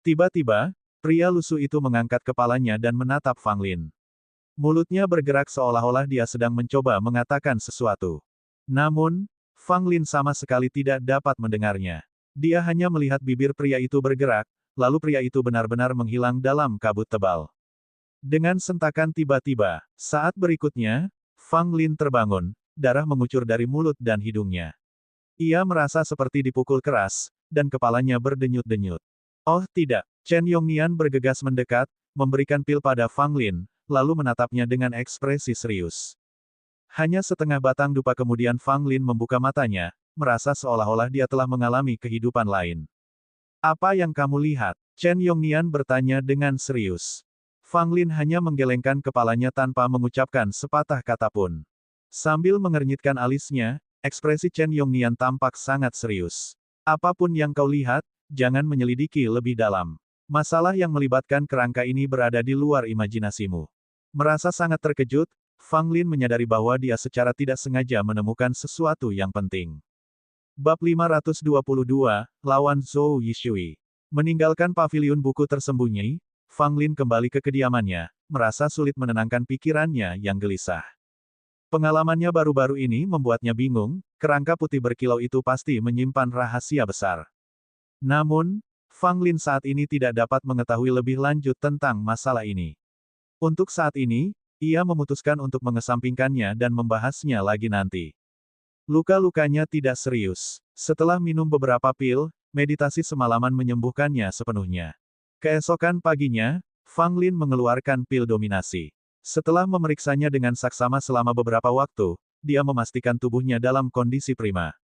Tiba-tiba, pria lusuh itu mengangkat kepalanya dan menatap Fang Lin. Mulutnya bergerak seolah-olah dia sedang mencoba mengatakan sesuatu. Namun, Fang Lin sama sekali tidak dapat mendengarnya. Dia hanya melihat bibir pria itu bergerak, lalu pria itu benar-benar menghilang dalam kabut tebal. Dengan sentakan tiba-tiba, saat berikutnya, Fang Lin terbangun, darah mengucur dari mulut dan hidungnya. Ia merasa seperti dipukul keras, dan kepalanya berdenyut-denyut. Oh tidak, Chen Yongnian bergegas mendekat, memberikan pil pada Fang Lin, lalu menatapnya dengan ekspresi serius. Hanya setengah batang dupa kemudian Fang Lin membuka matanya, merasa seolah-olah dia telah mengalami kehidupan lain. Apa yang kamu lihat? Chen Yongnian bertanya dengan serius. Fang Lin hanya menggelengkan kepalanya tanpa mengucapkan sepatah kata pun. Sambil mengernyitkan alisnya, ekspresi Chen Yongnian tampak sangat serius. Apapun yang kau lihat, jangan menyelidiki lebih dalam. Masalah yang melibatkan kerangka ini berada di luar imajinasimu. Merasa sangat terkejut, Fang Lin menyadari bahwa dia secara tidak sengaja menemukan sesuatu yang penting. Bab 522, Lawan Zhou Yishui. Meninggalkan paviliun buku tersembunyi, Fang Lin kembali ke kediamannya, merasa sulit menenangkan pikirannya yang gelisah. Pengalamannya baru-baru ini membuatnya bingung, kerangka putih berkilau itu pasti menyimpan rahasia besar. Namun, Fang Lin saat ini tidak dapat mengetahui lebih lanjut tentang masalah ini. Untuk saat ini, ia memutuskan untuk mengesampingkannya dan membahasnya lagi nanti. Luka-lukanya tidak serius. Setelah minum beberapa pil, meditasi semalaman menyembuhkannya sepenuhnya. Keesokan paginya, Fang Lin mengeluarkan pil dominasi. Setelah memeriksanya dengan saksama selama beberapa waktu, dia memastikan tubuhnya dalam kondisi prima.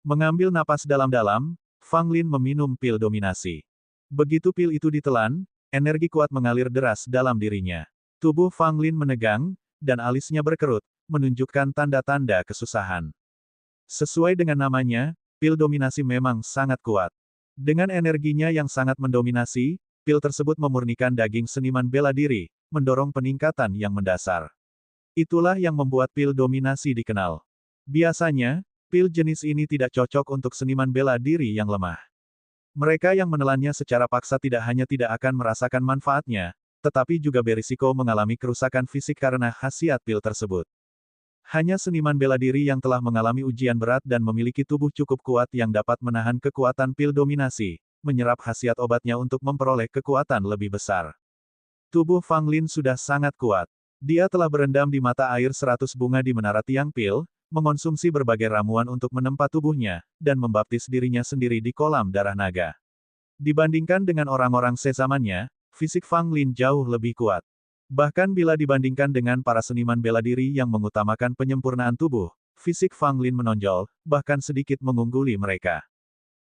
Mengambil napas dalam-dalam, Fang Lin meminum pil dominasi. Begitu pil itu ditelan, energi kuat mengalir deras dalam dirinya. Tubuh Fang Lin menegang, dan alisnya berkerut, menunjukkan tanda-tanda kesusahan. Sesuai dengan namanya, pil dominasi memang sangat kuat. Dengan energinya yang sangat mendominasi, pil tersebut memurnikan daging seniman bela diri, mendorong peningkatan yang mendasar. Itulah yang membuat pil dominasi dikenal. Biasanya, pil jenis ini tidak cocok untuk seniman bela diri yang lemah. Mereka yang menelannya secara paksa tidak hanya tidak akan merasakan manfaatnya, tetapi juga berisiko mengalami kerusakan fisik karena khasiat pil tersebut. Hanya seniman bela diri yang telah mengalami ujian berat dan memiliki tubuh cukup kuat yang dapat menahan kekuatan pil dominasi, menyerap khasiat obatnya untuk memperoleh kekuatan lebih besar. Tubuh Fang Lin sudah sangat kuat. Dia telah berendam di mata air 100 bunga di menara tiang pil, mengonsumsi berbagai ramuan untuk menempa tubuhnya, dan membaptis dirinya sendiri di kolam darah naga. Dibandingkan dengan orang-orang sezamannya, fisik Fang Lin jauh lebih kuat. Bahkan bila dibandingkan dengan para seniman bela diri yang mengutamakan penyempurnaan tubuh, fisik Fang Lin menonjol, bahkan sedikit mengungguli mereka.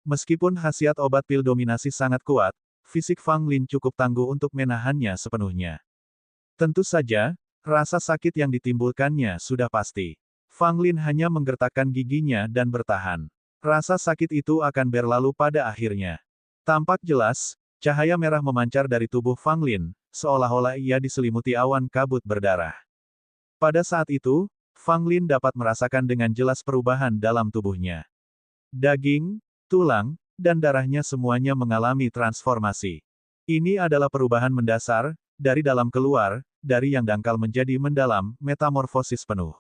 Meskipun khasiat obat pil dominasi sangat kuat, fisik Fang Lin cukup tangguh untuk menahannya sepenuhnya. Tentu saja, rasa sakit yang ditimbulkannya sudah pasti. Fang Lin hanya menggertakkan giginya dan bertahan. Rasa sakit itu akan berlalu pada akhirnya. Tampak jelas, cahaya merah memancar dari tubuh Fang Lin, seolah-olah ia diselimuti awan kabut berdarah. Pada saat itu, Fang Lin dapat merasakan dengan jelas perubahan dalam tubuhnya. Daging, tulang, dan darahnya semuanya mengalami transformasi. Ini adalah perubahan mendasar, dari dalam keluar, dari yang dangkal menjadi mendalam, metamorfosis penuh.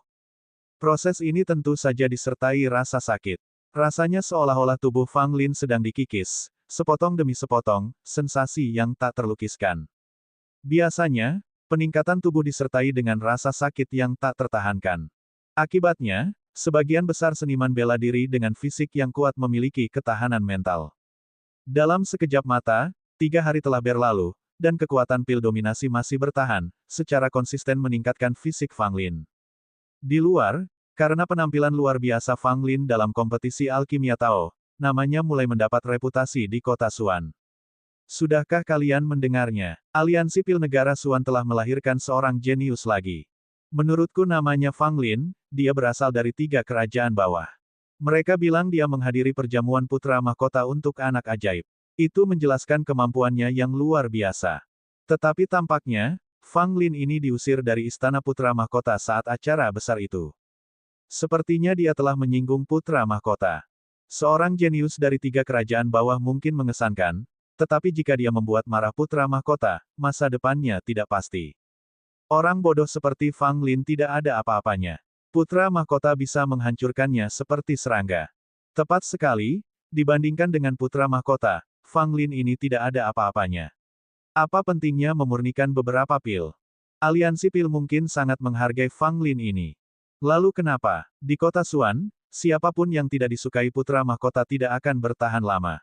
Proses ini tentu saja disertai rasa sakit. Rasanya seolah-olah tubuh Fang Lin sedang dikikis, sepotong demi sepotong, sensasi yang tak terlukiskan. Biasanya, peningkatan tubuh disertai dengan rasa sakit yang tak tertahankan. Akibatnya, Sebagian besar seniman bela diri dengan fisik yang kuat memiliki ketahanan mental. Dalam sekejap mata, 3 hari telah berlalu, dan kekuatan pil dominasi masih bertahan, secara konsisten meningkatkan fisik Fang Lin. Di luar, karena penampilan luar biasa Fang Lin dalam kompetisi alkimia Tao, namanya mulai mendapat reputasi di kota Suan. Sudahkah kalian mendengarnya? Aliansi Pil Negara Suan telah melahirkan seorang jenius lagi. Menurutku namanya Fang Lin, dia berasal dari 3 kerajaan bawah. Mereka bilang dia menghadiri perjamuan putra mahkota untuk anak ajaib. Itu menjelaskan kemampuannya yang luar biasa. Tetapi tampaknya, Fang Lin ini diusir dari istana putra mahkota saat acara besar itu. Sepertinya dia telah menyinggung putra mahkota. Seorang jenius dari 3 kerajaan bawah mungkin mengesankan, tetapi jika dia membuat marah putra mahkota, masa depannya tidak pasti. Orang bodoh seperti Fang Lin tidak ada apa-apanya. Putra mahkota bisa menghancurkannya seperti serangga. Tepat sekali, dibandingkan dengan putra mahkota, Fang Lin ini tidak ada apa-apanya. Apa pentingnya memurnikan beberapa pil? Aliansi pil mungkin sangat menghargai Fang Lin ini. Lalu kenapa, di kota Suan, siapapun yang tidak disukai putra mahkota tidak akan bertahan lama?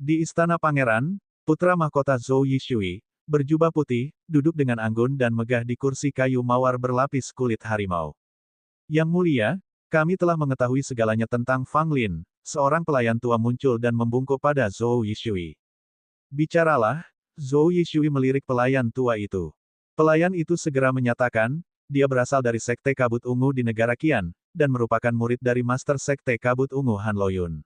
Di istana pangeran, putra mahkota Zhou Yishui, berjubah putih, duduk dengan anggun dan megah di kursi kayu mawar berlapis kulit harimau. Yang mulia, kami telah mengetahui segalanya tentang Fang Lin. Seorang pelayan tua muncul dan membungkuk pada Zhou Yishui. Bicaralah, Zhou Yishui melirik pelayan tua itu. Pelayan itu segera menyatakan, dia berasal dari Sekte Kabut Ungu di negara Qian, dan merupakan murid dari Master Sekte Kabut Ungu Han Loyun.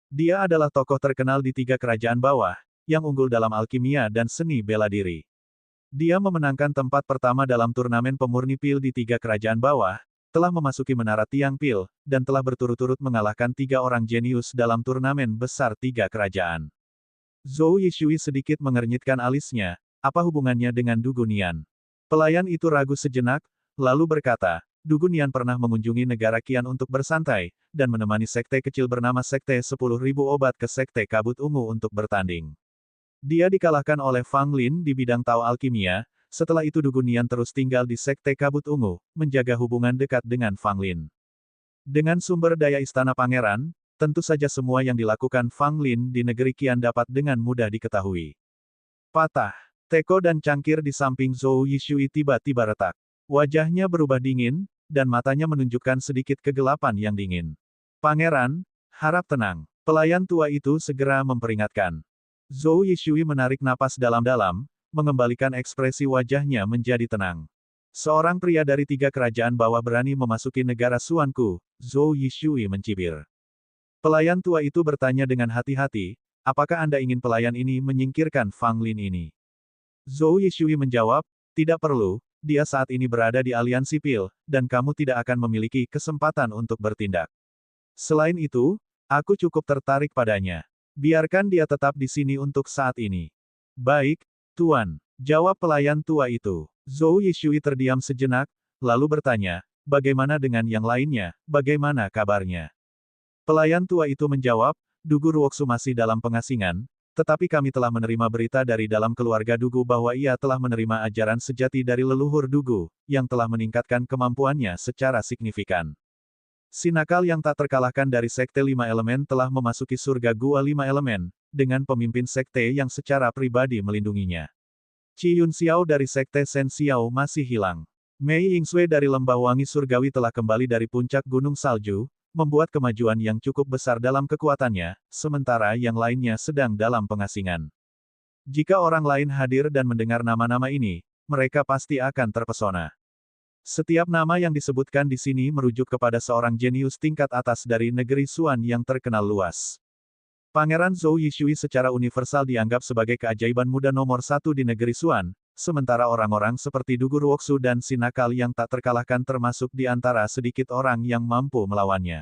Dia adalah tokoh terkenal di 3 kerajaan bawah, yang unggul dalam alkimia dan seni bela diri. Dia memenangkan tempat pertama dalam turnamen pemurni pil di 3 kerajaan bawah, telah memasuki menara tiang pil, dan telah berturut-turut mengalahkan 3 orang jenius dalam turnamen besar 3 kerajaan. Zhou Yishui sedikit mengernyitkan alisnya, apa hubungannya dengan Dugu Nian? Pelayan itu ragu sejenak, lalu berkata, Dugu Nian pernah mengunjungi negara Qian untuk bersantai, dan menemani sekte kecil bernama Sekte 10.000 Obat ke Sekte Kabut Ungu untuk bertanding. Dia dikalahkan oleh Fang Lin di bidang Tao alkimia, setelah itu Dugu Nian terus tinggal di Sekte Kabut Ungu, menjaga hubungan dekat dengan Fang Lin. Dengan sumber daya istana pangeran, tentu saja semua yang dilakukan Fang Lin di negeri Qian dapat dengan mudah diketahui. Patah. Teko dan cangkir di samping Zhou Yishui tiba-tiba retak. Wajahnya berubah dingin, dan matanya menunjukkan sedikit kegelapan yang dingin. Pangeran, harap tenang. Pelayan tua itu segera memperingatkan. Zhou Yishui menarik napas dalam-dalam, mengembalikan ekspresi wajahnya menjadi tenang. Seorang pria dari 3 kerajaan bawah berani memasuki negara Suanku, Zhou Yishui mencibir. Pelayan tua itu bertanya dengan hati-hati, apakah Anda ingin pelayan ini menyingkirkan Fang Lin ini? Zhou Yishui menjawab, tidak perlu, dia saat ini berada di aliansi pil, dan kamu tidak akan memiliki kesempatan untuk bertindak. Selain itu, aku cukup tertarik padanya. Biarkan dia tetap di sini untuk saat ini. Baik, Tuan, jawab pelayan tua itu. Zhou Yishui terdiam sejenak, lalu bertanya, bagaimana dengan yang lainnya, bagaimana kabarnya? Pelayan tua itu menjawab, Dugu Ruoksu masih dalam pengasingan, tetapi kami telah menerima berita dari dalam keluarga Dugu bahwa ia telah menerima ajaran sejati dari leluhur Dugu, yang telah meningkatkan kemampuannya secara signifikan. Si nakal yang tak terkalahkan dari Sekte 5 Elemen telah memasuki surga Gua 5 Elemen, dengan pemimpin Sekte yang secara pribadi melindunginya. Qi Yun Xiao dari Sekte Shen Xiao masih hilang. Mei Yingsui dari Lembah Wangi Surgawi telah kembali dari puncak Gunung Salju, membuat kemajuan yang cukup besar dalam kekuatannya, sementara yang lainnya sedang dalam pengasingan. Jika orang lain hadir dan mendengar nama-nama ini, mereka pasti akan terpesona. Setiap nama yang disebutkan di sini merujuk kepada seorang jenius tingkat atas dari negeri Suan yang terkenal luas. Pangeran Zhou Yishui secara universal dianggap sebagai keajaiban muda nomor 1 di negeri Suan, sementara orang-orang seperti Dugu Ruoksu dan si nakal yang tak terkalahkan termasuk di antara sedikit orang yang mampu melawannya.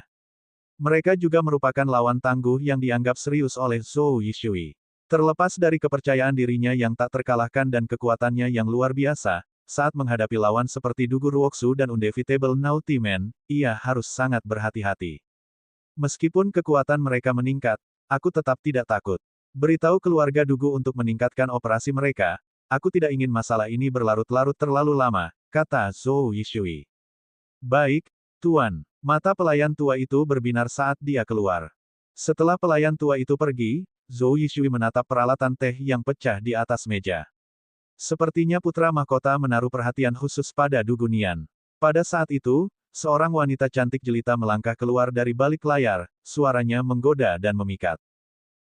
Mereka juga merupakan lawan tangguh yang dianggap serius oleh Zhou Yishui. Terlepas dari kepercayaan dirinya yang tak terkalahkan dan kekuatannya yang luar biasa, saat menghadapi lawan seperti Dugu Ruoksu dan Undefeatable Naughty Man, ia harus sangat berhati-hati. Meskipun kekuatan mereka meningkat, aku tetap tidak takut. Beritahu keluarga Dugu untuk meningkatkan operasi mereka, aku tidak ingin masalah ini berlarut-larut terlalu lama, kata Zhou Yishui. Baik, Tuan. Mata pelayan tua itu berbinar saat dia keluar. Setelah pelayan tua itu pergi, Zhou Yishui menatap peralatan teh yang pecah di atas meja. Sepertinya putra mahkota menaruh perhatian khusus pada Du Gunian. Pada saat itu, seorang wanita cantik jelita melangkah keluar dari balik layar, suaranya menggoda dan memikat.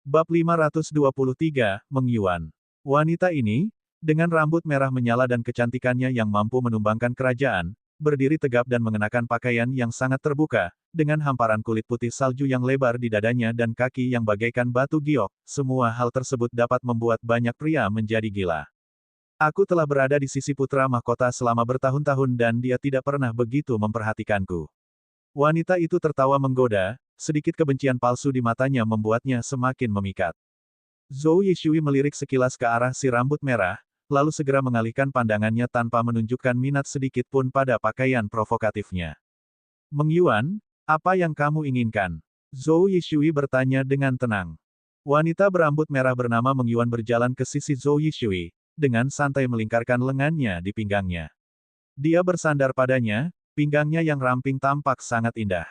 Bab 523, Meng Yuan. Wanita ini, dengan rambut merah menyala dan kecantikannya yang mampu menumbangkan kerajaan, berdiri tegap dan mengenakan pakaian yang sangat terbuka, dengan hamparan kulit putih salju yang lebar di dadanya dan kaki yang bagaikan batu giok, semua hal tersebut dapat membuat banyak pria menjadi gila. Aku telah berada di sisi putra mahkota selama bertahun-tahun dan dia tidak pernah begitu memperhatikanku. Wanita itu tertawa menggoda, sedikit kebencian palsu di matanya membuatnya semakin memikat. Zhou Yishui melirik sekilas ke arah si rambut merah, lalu segera mengalihkan pandangannya tanpa menunjukkan minat sedikit pun pada pakaian provokatifnya. Meng Yuan, apa yang kamu inginkan? Zhou Yishui bertanya dengan tenang. Wanita berambut merah bernama Meng Yuan berjalan ke sisi Zhou Yishui, dengan santai melingkarkan lengannya di pinggangnya. Dia bersandar padanya, pinggangnya yang ramping tampak sangat indah.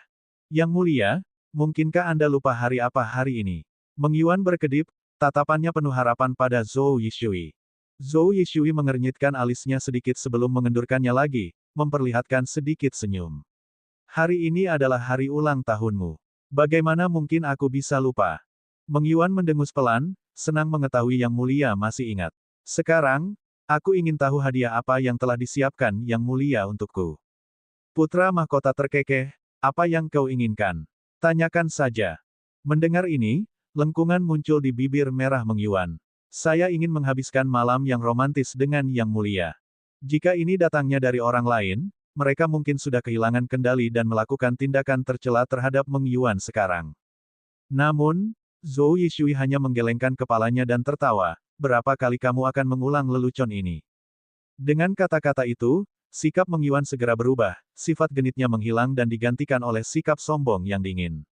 Yang mulia, mungkinkah Anda lupa hari apa hari ini? Meng Yuan berkedip, tatapannya penuh harapan pada Zhou Yishui. Zhou Yishui mengernyitkan alisnya sedikit sebelum mengendurkannya lagi, memperlihatkan sedikit senyum. Hari ini adalah hari ulang tahunmu. Bagaimana mungkin aku bisa lupa? Meng Yuan mendengus pelan, senang mengetahui Yang Mulia masih ingat. Sekarang, aku ingin tahu hadiah apa yang telah disiapkan Yang Mulia untukku. Putra mahkota terkekeh, apa yang kau inginkan? Tanyakan saja. Mendengar ini, lengkungan muncul di bibir merah Meng Yuan. Saya ingin menghabiskan malam yang romantis dengan Yang Mulia. Jika ini datangnya dari orang lain, mereka mungkin sudah kehilangan kendali dan melakukan tindakan tercela terhadap Meng Yuan sekarang. Namun, Zhou Yishui hanya menggelengkan kepalanya dan tertawa, berapa kali kamu akan mengulang lelucon ini? Dengan kata-kata itu, sikap Meng Yuan segera berubah, sifat genitnya menghilang dan digantikan oleh sikap sombong yang dingin.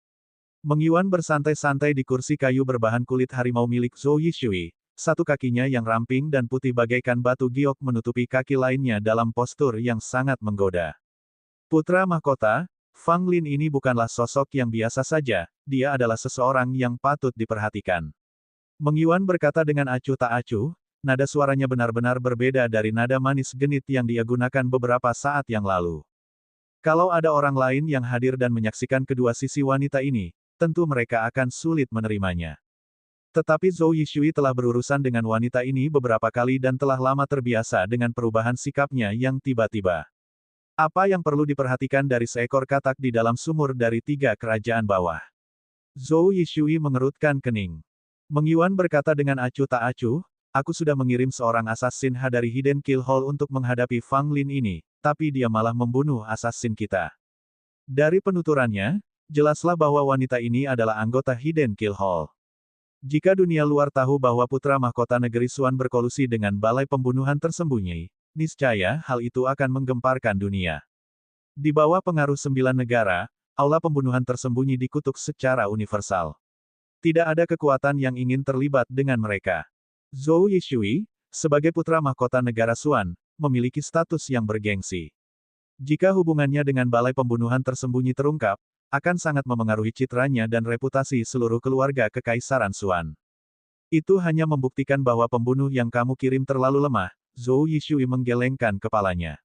Meng Yuan bersantai-santai di kursi kayu berbahan kulit harimau milik Zhou Yishui, satu kakinya yang ramping dan putih bagaikan batu giok menutupi kaki lainnya dalam postur yang sangat menggoda. Putra mahkota, Fang Lin ini bukanlah sosok yang biasa saja, dia adalah seseorang yang patut diperhatikan. Meng Yuan berkata dengan acuh tak acuh, nada suaranya benar-benar berbeda dari nada manis genit yang dia gunakan beberapa saat yang lalu. Kalau ada orang lain yang hadir dan menyaksikan kedua sisi wanita ini, tentu mereka akan sulit menerimanya. Tetapi Zhou Yishui telah berurusan dengan wanita ini beberapa kali dan telah lama terbiasa dengan perubahan sikapnya yang tiba-tiba. Apa yang perlu diperhatikan dari seekor katak di dalam sumur dari 3 kerajaan bawah? Zhou Yishui mengerutkan kening. Meng Yuan berkata dengan acuh tak acuh, aku sudah mengirim seorang assassin dari Hidden Kill Hall untuk menghadapi Fang Lin ini, tapi dia malah membunuh assassin kita. Dari penuturannya, jelaslah bahwa wanita ini adalah anggota Hidden Kill Hall. Jika dunia luar tahu bahwa putra mahkota negeri Xuan berkolusi dengan balai pembunuhan tersembunyi, niscaya hal itu akan menggemparkan dunia. Di bawah pengaruh 9 negara, aula pembunuhan tersembunyi dikutuk secara universal. Tidak ada kekuatan yang ingin terlibat dengan mereka. Zhou Yishui, sebagai putra mahkota negara Xuan, memiliki status yang bergengsi. Jika hubungannya dengan balai pembunuhan tersembunyi terungkap, akan sangat memengaruhi citranya dan reputasi seluruh keluarga kekaisaran Xuan. Itu hanya membuktikan bahwa pembunuh yang kamu kirim terlalu lemah. Zhou Yishui menggelengkan kepalanya.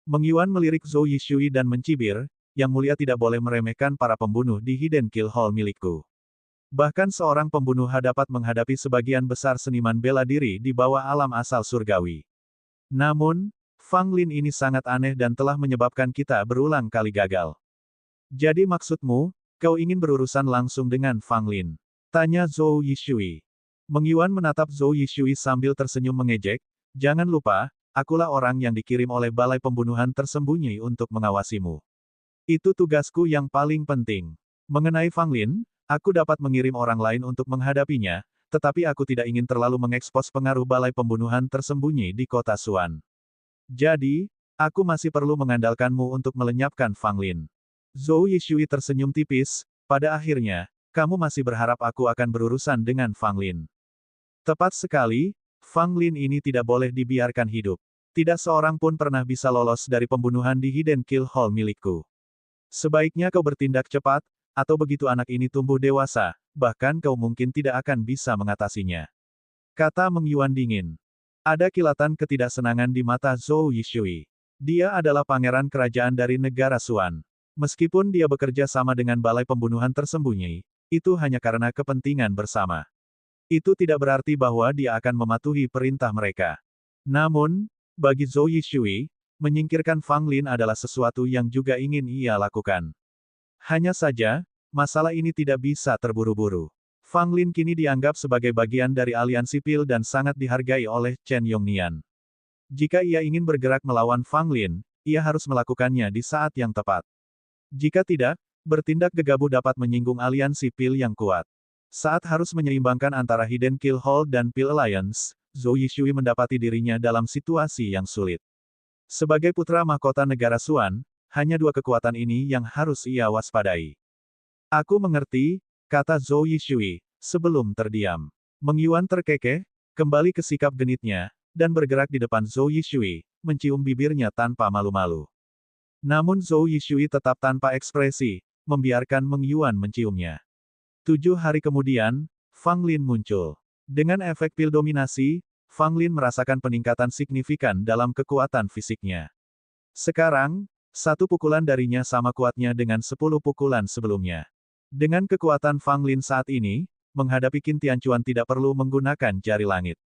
Meng Yuan melirik Zhou Yishui dan mencibir, Yang Mulia tidak boleh meremehkan para pembunuh di Hidden Kill Hall milikku. Bahkan seorang pembunuh dapat menghadapi sebagian besar seniman bela diri di bawah alam asal surgawi. Namun, Fang Lin ini sangat aneh dan telah menyebabkan kita berulang kali gagal. Jadi maksudmu, kau ingin berurusan langsung dengan Fang Lin? Tanya Zhou Yishui. Meng Yuan menatap Zhou Yishui sambil tersenyum mengejek, jangan lupa, akulah orang yang dikirim oleh balai pembunuhan tersembunyi untuk mengawasimu. Itu tugasku yang paling penting. Mengenai Fang Lin, aku dapat mengirim orang lain untuk menghadapinya, tetapi aku tidak ingin terlalu mengekspos pengaruh balai pembunuhan tersembunyi di kota Xuan. Jadi, aku masih perlu mengandalkanmu untuk melenyapkan Fang Lin. Zhou Yishui tersenyum tipis, pada akhirnya, kamu masih berharap aku akan berurusan dengan Fang Lin. Tepat sekali, Fang Lin ini tidak boleh dibiarkan hidup. Tidak seorang pun pernah bisa lolos dari pembunuhan di Hidden Kill Hall milikku. Sebaiknya kau bertindak cepat, atau begitu anak ini tumbuh dewasa, bahkan kau mungkin tidak akan bisa mengatasinya. Kata Meng Yuan dingin. Ada kilatan ketidaksenangan di mata Zhou Yishui. Dia adalah pangeran kerajaan dari negara Suan. Meskipun dia bekerja sama dengan balai pembunuhan tersembunyi, itu hanya karena kepentingan bersama. Itu tidak berarti bahwa dia akan mematuhi perintah mereka. Namun, bagi Zhou Yishui, menyingkirkan Fang Lin adalah sesuatu yang juga ingin ia lakukan. Hanya saja, masalah ini tidak bisa terburu-buru. Fang Lin kini dianggap sebagai bagian dari aliansi Pil dan sangat dihargai oleh Chen Yongnian. Jika ia ingin bergerak melawan Fang Lin, ia harus melakukannya di saat yang tepat. Jika tidak, bertindak gegabah dapat menyinggung aliansi Pil yang kuat. Saat harus menyeimbangkan antara Hidden Kill Hold dan Pil Alliance, Zhou Yishui mendapati dirinya dalam situasi yang sulit. Sebagai putra mahkota negara Suan, hanya dua kekuatan ini yang harus ia waspadai. Aku mengerti, kata Zhou Yishui, sebelum terdiam. Meng Yuan terkekeh, kembali ke sikap genitnya, dan bergerak di depan Zhou Yishui, mencium bibirnya tanpa malu-malu. Namun Zhou Yishui tetap tanpa ekspresi, membiarkan Meng Yuan menciumnya. 7 hari kemudian, Fang Lin muncul. Dengan efek pil dominasi, Fang Lin merasakan peningkatan signifikan dalam kekuatan fisiknya. Sekarang, satu pukulan darinya sama kuatnya dengan 10 pukulan sebelumnya. Dengan kekuatan Fang Lin saat ini, menghadapi Qin Tianchuan tidak perlu menggunakan jari langit.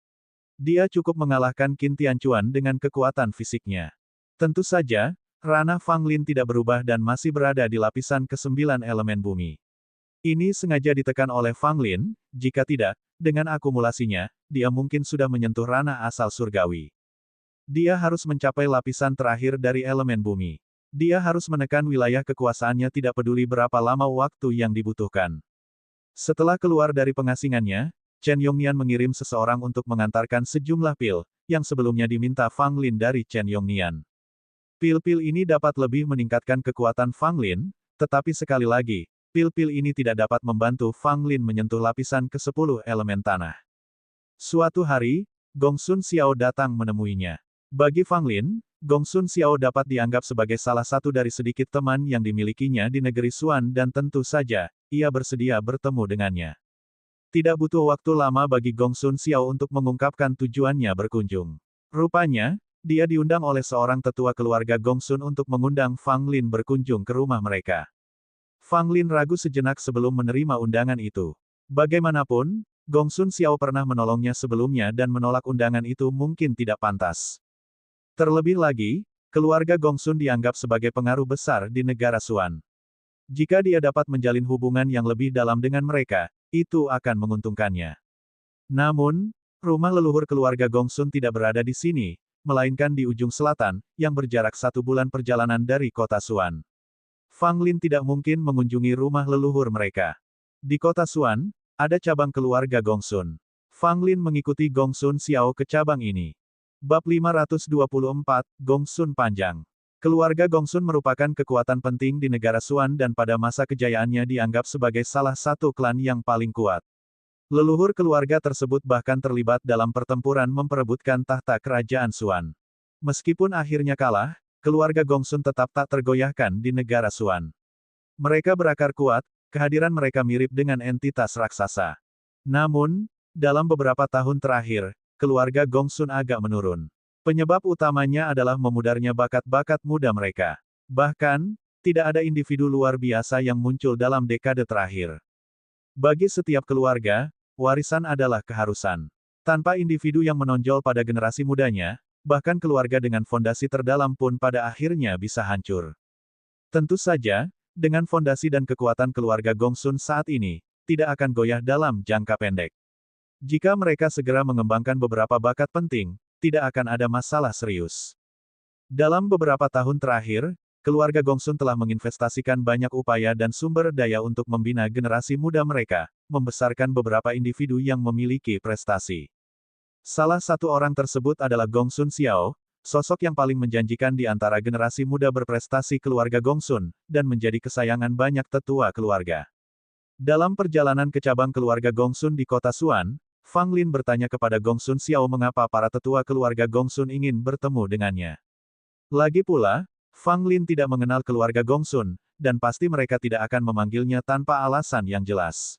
Dia cukup mengalahkan Qin Tianchuan dengan kekuatan fisiknya. Tentu saja, ranah Fang Lin tidak berubah dan masih berada di lapisan ke-9 elemen bumi. Ini sengaja ditekan oleh Fang Lin, jika tidak, dengan akumulasinya, dia mungkin sudah menyentuh ranah asal surgawi. Dia harus mencapai lapisan terakhir dari elemen bumi. Dia harus menekan wilayah kekuasaannya tidak peduli berapa lama waktu yang dibutuhkan. Setelah keluar dari pengasingannya, Chen Yongnian mengirim seseorang untuk mengantarkan sejumlah pil, yang sebelumnya diminta Fang Lin dari Chen Yongnian. Pil-pil ini dapat lebih meningkatkan kekuatan Fang Lin, tetapi sekali lagi, pil-pil ini tidak dapat membantu Fang Lin menyentuh lapisan ke-10 elemen tanah. Suatu hari, Gong Sun Xiao datang menemuinya. Bagi Fang Lin, Gong Sun Xiao dapat dianggap sebagai salah satu dari sedikit teman yang dimilikinya di negeri Suan dan tentu saja, ia bersedia bertemu dengannya. Tidak butuh waktu lama bagi Gong Sun Xiao untuk mengungkapkan tujuannya berkunjung. Rupanya, dia diundang oleh seorang tetua keluarga Gong Sun untuk mengundang Fang Lin berkunjung ke rumah mereka. Fang Lin ragu sejenak sebelum menerima undangan itu. Bagaimanapun, Gong Sun Xiao pernah menolongnya sebelumnya dan menolak undangan itu mungkin tidak pantas. Terlebih lagi, keluarga Gong Sun dianggap sebagai pengaruh besar di negara Suan. Jika dia dapat menjalin hubungan yang lebih dalam dengan mereka, itu akan menguntungkannya. Namun, rumah leluhur keluarga Gong Sun tidak berada di sini, melainkan di ujung selatan, yang berjarak 1 bulan perjalanan dari kota Suan. Fang Lin tidak mungkin mengunjungi rumah leluhur mereka. Di kota Suan, ada cabang keluarga Gong Sun. Fang Lin mengikuti Gong Sun Xiao ke cabang ini. Bab 524, Gong Sun Panjang. Keluarga Gong Sun merupakan kekuatan penting di negara Suan dan pada masa kejayaannya dianggap sebagai salah satu klan yang paling kuat. Leluhur keluarga tersebut bahkan terlibat dalam pertempuran memperebutkan tahta kerajaan Suan. Meskipun akhirnya kalah, keluarga Gong Sun tetap tak tergoyahkan di negara Suan. Mereka berakar kuat, kehadiran mereka mirip dengan entitas raksasa. Namun, dalam beberapa tahun terakhir, keluarga Gong Sun agak menurun. Penyebab utamanya adalah memudarnya bakat-bakat muda mereka. Bahkan, tidak ada individu luar biasa yang muncul dalam dekade terakhir. Bagi setiap keluarga, warisan adalah keharusan. Tanpa individu yang menonjol pada generasi mudanya, bahkan keluarga dengan fondasi terdalam pun pada akhirnya bisa hancur. Tentu saja, dengan fondasi dan kekuatan keluarga Gong Sun saat ini, tidak akan goyah dalam jangka pendek. Jika mereka segera mengembangkan beberapa bakat penting, tidak akan ada masalah serius. Dalam beberapa tahun terakhir, keluarga Gong Sun telah menginvestasikan banyak upaya dan sumber daya untuk membina generasi muda mereka, membesarkan beberapa individu yang memiliki prestasi. Salah satu orang tersebut adalah Gong Sun Xiao, sosok yang paling menjanjikan di antara generasi muda berprestasi keluarga Gong Sun, dan menjadi kesayangan banyak tetua keluarga. Dalam perjalanan ke cabang keluarga Gong Sun di kota Suan, Fang Lin bertanya kepada Gong Sun Xiao mengapa para tetua keluarga Gong Sun ingin bertemu dengannya. Lagi pula, Fang Lin tidak mengenal keluarga Gong Sun, dan pasti mereka tidak akan memanggilnya tanpa alasan yang jelas.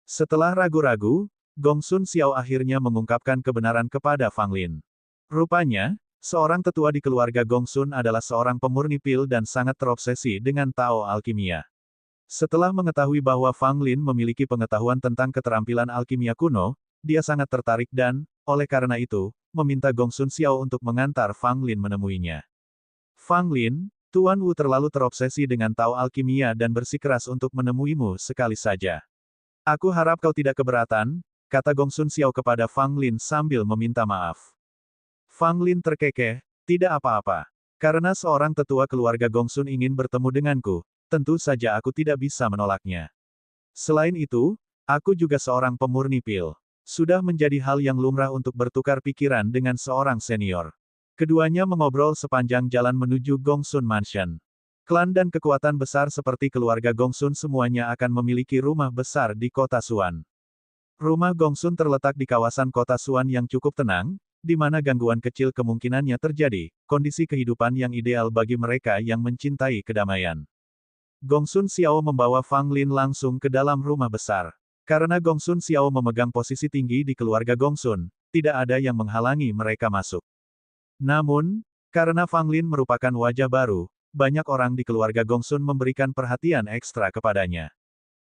Setelah ragu-ragu, Gongsun Xiao akhirnya mengungkapkan kebenaran kepada Fang Lin. Rupanya, seorang tetua di keluarga Gongsun adalah seorang pemurni pil dan sangat terobsesi dengan Tao alkimia. Setelah mengetahui bahwa Fang Lin memiliki pengetahuan tentang keterampilan alkimia kuno, dia sangat tertarik dan, oleh karena itu, meminta Gongsun Xiao untuk mengantar Fang Lin menemuinya. Fang Lin, Tuan Wu terlalu terobsesi dengan Tao alkimia dan bersikeras untuk menemuimu sekali saja. Aku harap kau tidak keberatan, kata Gongsun Xiao kepada Fang Lin sambil meminta maaf. Fang Lin terkekeh, tidak apa-apa. Karena seorang tetua keluarga Gongsun ingin bertemu denganku, tentu saja aku tidak bisa menolaknya. Selain itu, aku juga seorang pemurni pil. Sudah menjadi hal yang lumrah untuk bertukar pikiran dengan seorang senior. Keduanya mengobrol sepanjang jalan menuju Gongsun Mansion. Klan dan kekuatan besar seperti keluarga Gongsun semuanya akan memiliki rumah besar di kota Suan. Rumah Gongsun terletak di kawasan kota Suan yang cukup tenang, di mana gangguan kecil kemungkinannya terjadi, kondisi kehidupan yang ideal bagi mereka yang mencintai kedamaian. Gongsun Xiao membawa Fang Lin langsung ke dalam rumah besar. Karena Gongsun Xiao memegang posisi tinggi di keluarga Gongsun, tidak ada yang menghalangi mereka masuk. Namun, karena Fang Lin merupakan wajah baru, banyak orang di keluarga Gongsun memberikan perhatian ekstra kepadanya.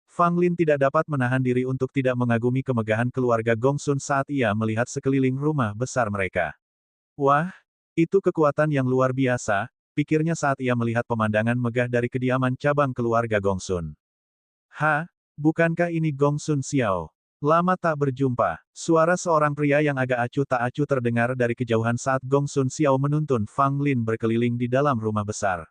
Fang Lin tidak dapat menahan diri untuk tidak mengagumi kemegahan keluarga Gongsun saat ia melihat sekeliling rumah besar mereka. Wah, itu kekuatan yang luar biasa, pikirnya saat ia melihat pemandangan megah dari kediaman cabang keluarga Gongsun. Bukankah ini Gongsun Xiao? Lama tak berjumpa. Suara seorang pria yang agak acuh tak acuh terdengar dari kejauhan saat Gongsun Xiao menuntun Fang Lin berkeliling di dalam rumah besar.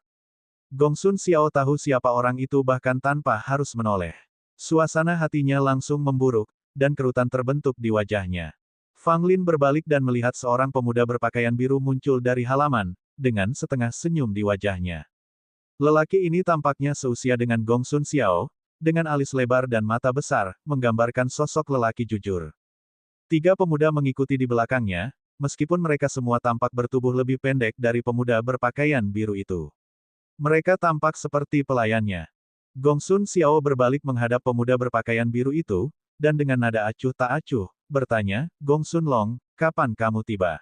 Gongsun Xiao tahu siapa orang itu bahkan tanpa harus menoleh. Suasana hatinya langsung memburuk, dan kerutan terbentuk di wajahnya. Fang Lin berbalik dan melihat seorang pemuda berpakaian biru muncul dari halaman, dengan setengah senyum di wajahnya. Lelaki ini tampaknya seusia dengan Gongsun Xiao, dengan alis lebar dan mata besar, menggambarkan sosok lelaki jujur. Tiga pemuda mengikuti di belakangnya, meskipun mereka semua tampak bertubuh lebih pendek dari pemuda berpakaian biru itu. Mereka tampak seperti pelayannya. Gongsun Xiao berbalik menghadap pemuda berpakaian biru itu, dan dengan nada acuh tak acuh, bertanya, Gongsun Long, kapan kamu tiba?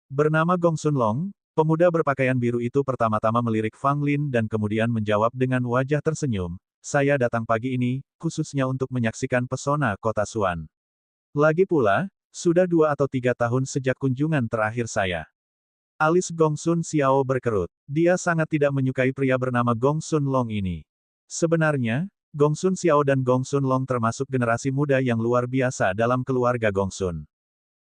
Bernama Gongsun Long, pemuda berpakaian biru itu pertama-tama melirik Fang Lin dan kemudian menjawab dengan wajah tersenyum, saya datang pagi ini, khususnya untuk menyaksikan pesona kota Suan. Lagi pula, sudah 2 atau 3 tahun sejak kunjungan terakhir saya. Alis Gongsun Xiao berkerut. Dia sangat tidak menyukai pria bernama Gongsun Long ini. Sebenarnya, Gongsun Xiao dan Gongsun Long termasuk generasi muda yang luar biasa dalam keluarga Gongsun.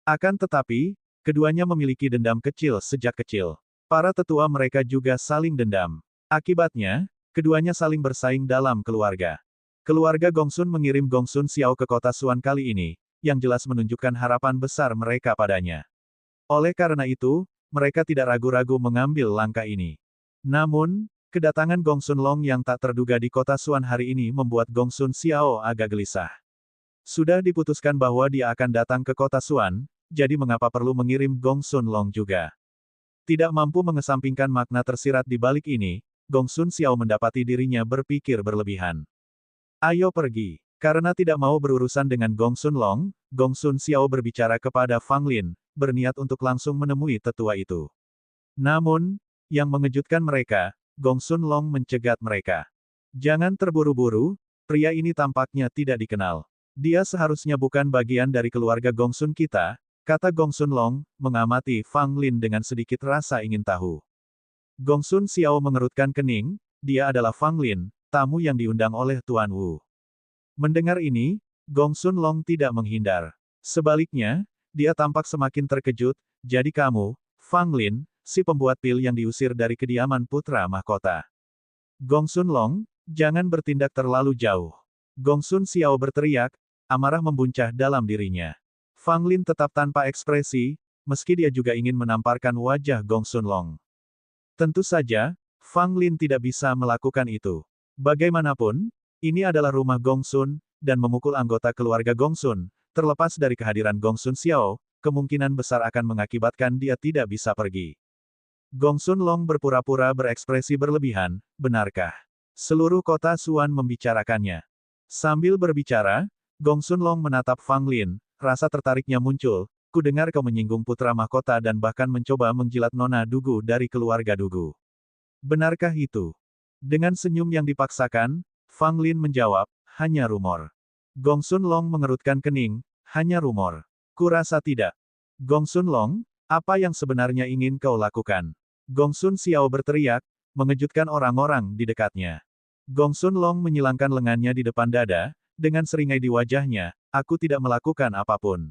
Akan tetapi, keduanya memiliki dendam kecil sejak kecil. Para tetua mereka juga saling dendam. Akibatnya, keduanya saling bersaing dalam keluarga. Keluarga Gongsun mengirim Gongsun Xiao ke kota Suan kali ini, yang jelas menunjukkan harapan besar mereka padanya. Oleh karena itu, mereka tidak ragu-ragu mengambil langkah ini. Namun, kedatangan Gongsun Long yang tak terduga di kota Suan hari ini membuat Gongsun Xiao agak gelisah. Sudah diputuskan bahwa dia akan datang ke kota Suan, jadi mengapa perlu mengirim Gongsun Long juga? Tidak mampu mengesampingkan makna tersirat di balik ini, Gongsun Xiao mendapati dirinya berpikir berlebihan. Ayo pergi. Karena tidak mau berurusan dengan Gongsun Long, Gongsun Xiao berbicara kepada Fang Lin, berniat untuk langsung menemui tetua itu. Namun, yang mengejutkan mereka, Gongsun Long mencegat mereka. Jangan terburu-buru, pria ini tampaknya tidak dikenal. Dia seharusnya bukan bagian dari keluarga Gongsun kita, kata Gongsun Long, mengamati Fang Lin dengan sedikit rasa ingin tahu. Gongsun Xiao mengerutkan kening, dia adalah Fang Lin, tamu yang diundang oleh Tuan Wu. Mendengar ini, Gongsun Long tidak menghindar. Sebaliknya, dia tampak semakin terkejut, jadi kamu, Fang Lin, si pembuat pil yang diusir dari kediaman putra mahkota. Gongsun Long, jangan bertindak terlalu jauh. Gongsun Xiao berteriak, amarah membuncah dalam dirinya. Fang Lin tetap tanpa ekspresi, meski dia juga ingin menamparkan wajah Gongsun Long. Tentu saja, Fang Lin tidak bisa melakukan itu. Bagaimanapun, ini adalah rumah Gongsun, dan memukul anggota keluarga Gongsun, terlepas dari kehadiran Gongsun Xiao, kemungkinan besar akan mengakibatkan dia tidak bisa pergi. Gongsun Long berpura-pura berekspresi berlebihan, benarkah? Seluruh kota Suan membicarakannya. Sambil berbicara, Gong Sun Long menatap Fang Lin, rasa tertariknya muncul, ku dengar kau menyinggung putra mahkota dan bahkan mencoba menjilat Nona Dugu dari keluarga Dugu. Benarkah itu? Dengan senyum yang dipaksakan, Fang Lin menjawab, hanya rumor. Gong Sun Long mengerutkan kening, hanya rumor. Kurasa tidak. Gong Sun Long, apa yang sebenarnya ingin kau lakukan? Gong Sun Xiao berteriak, mengejutkan orang-orang di dekatnya. Gong Sun Long menyilangkan lengannya di depan dada, dengan seringai di wajahnya, aku tidak melakukan apapun.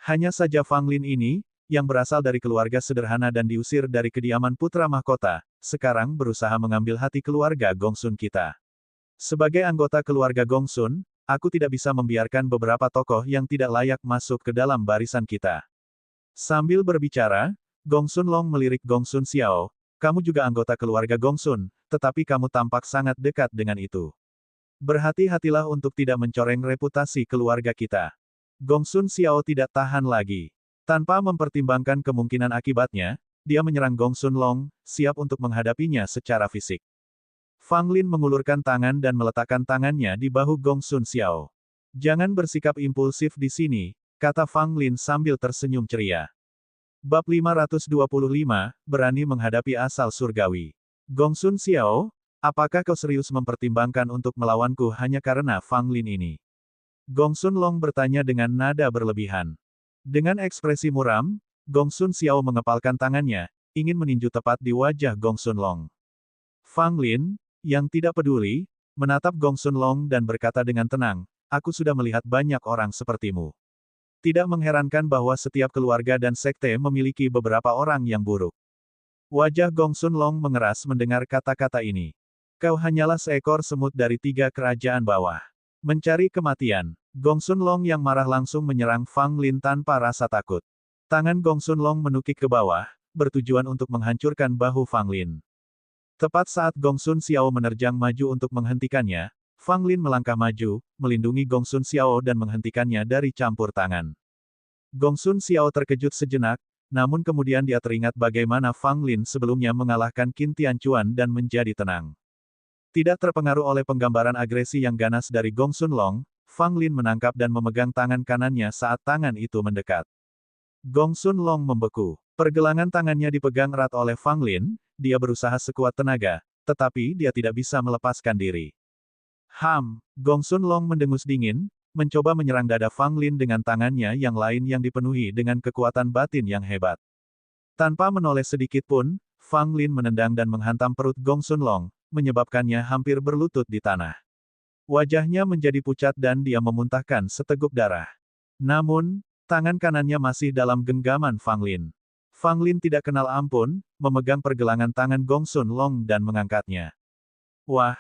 Hanya saja Fang Lin ini, yang berasal dari keluarga sederhana dan diusir dari kediaman putra mahkota, sekarang berusaha mengambil hati keluarga Gong Sun kita. Sebagai anggota keluarga Gong Sun, aku tidak bisa membiarkan beberapa tokoh yang tidak layak masuk ke dalam barisan kita. Sambil berbicara, Gong Sun Long melirik Gong Sun Xiao, kamu juga anggota keluarga Gong Sun, tetapi kamu tampak sangat dekat dengan itu. Berhati-hatilah untuk tidak mencoreng reputasi keluarga kita. Gong Sun Xiao tidak tahan lagi. Tanpa mempertimbangkan kemungkinan akibatnya, dia menyerang Gong Sun Long, siap untuk menghadapinya secara fisik. Fang Lin mengulurkan tangan dan meletakkan tangannya di bahu Gong Sun Xiao. Jangan bersikap impulsif di sini, kata Fang Lin sambil tersenyum ceria. Bab 525, berani menghadapi asal surgawi. Gong Sun Xiao, apakah kau serius mempertimbangkan untuk melawanku hanya karena Fang Lin ini? Gong Sun Long bertanya dengan nada berlebihan. Dengan ekspresi muram, Gong Sun Xiao mengepalkan tangannya, ingin meninju tepat di wajah Gong Sun Long. Fang Lin, yang tidak peduli, menatap Gong Sun Long dan berkata dengan tenang, aku sudah melihat banyak orang sepertimu. Tidak mengherankan bahwa setiap keluarga dan sekte memiliki beberapa orang yang buruk. Wajah Gong Sun Long mengeras mendengar kata-kata ini. Kau hanyalah seekor semut dari 3 kerajaan bawah. Mencari kematian. Gong Sun Long yang marah langsung menyerang Fang Lin tanpa rasa takut. Tangan Gong Sun Long menukik ke bawah, bertujuan untuk menghancurkan bahu Fang Lin. Tepat saat Gong Sun Xiao menerjang maju untuk menghentikannya, Fang Lin melangkah maju, melindungi Gong Sun Xiao dan menghentikannya dari campur tangan. Gong Sun Xiao terkejut sejenak, namun kemudian dia teringat bagaimana Fang Lin sebelumnya mengalahkan Qin Tianchuan dan menjadi tenang. Tidak terpengaruh oleh penggambaran agresi yang ganas dari Gong Sun Long, Fang Lin menangkap dan memegang tangan kanannya saat tangan itu mendekat. Gong Sun Long membeku. Pergelangan tangannya dipegang erat oleh Fang Lin, dia berusaha sekuat tenaga, tetapi dia tidak bisa melepaskan diri. Gong Sun Long mendengus dingin, mencoba menyerang dada Fang Lin dengan tangannya yang lain yang dipenuhi dengan kekuatan batin yang hebat. Tanpa menoleh sedikit pun, Fang Lin menendang dan menghantam perut Gong Sun Long, menyebabkannya hampir berlutut di tanah. Wajahnya menjadi pucat dan dia memuntahkan seteguk darah. Namun, tangan kanannya masih dalam genggaman Fang Lin. Fang Lin tidak kenal ampun, memegang pergelangan tangan Gong Sun Long dan mengangkatnya. Wah,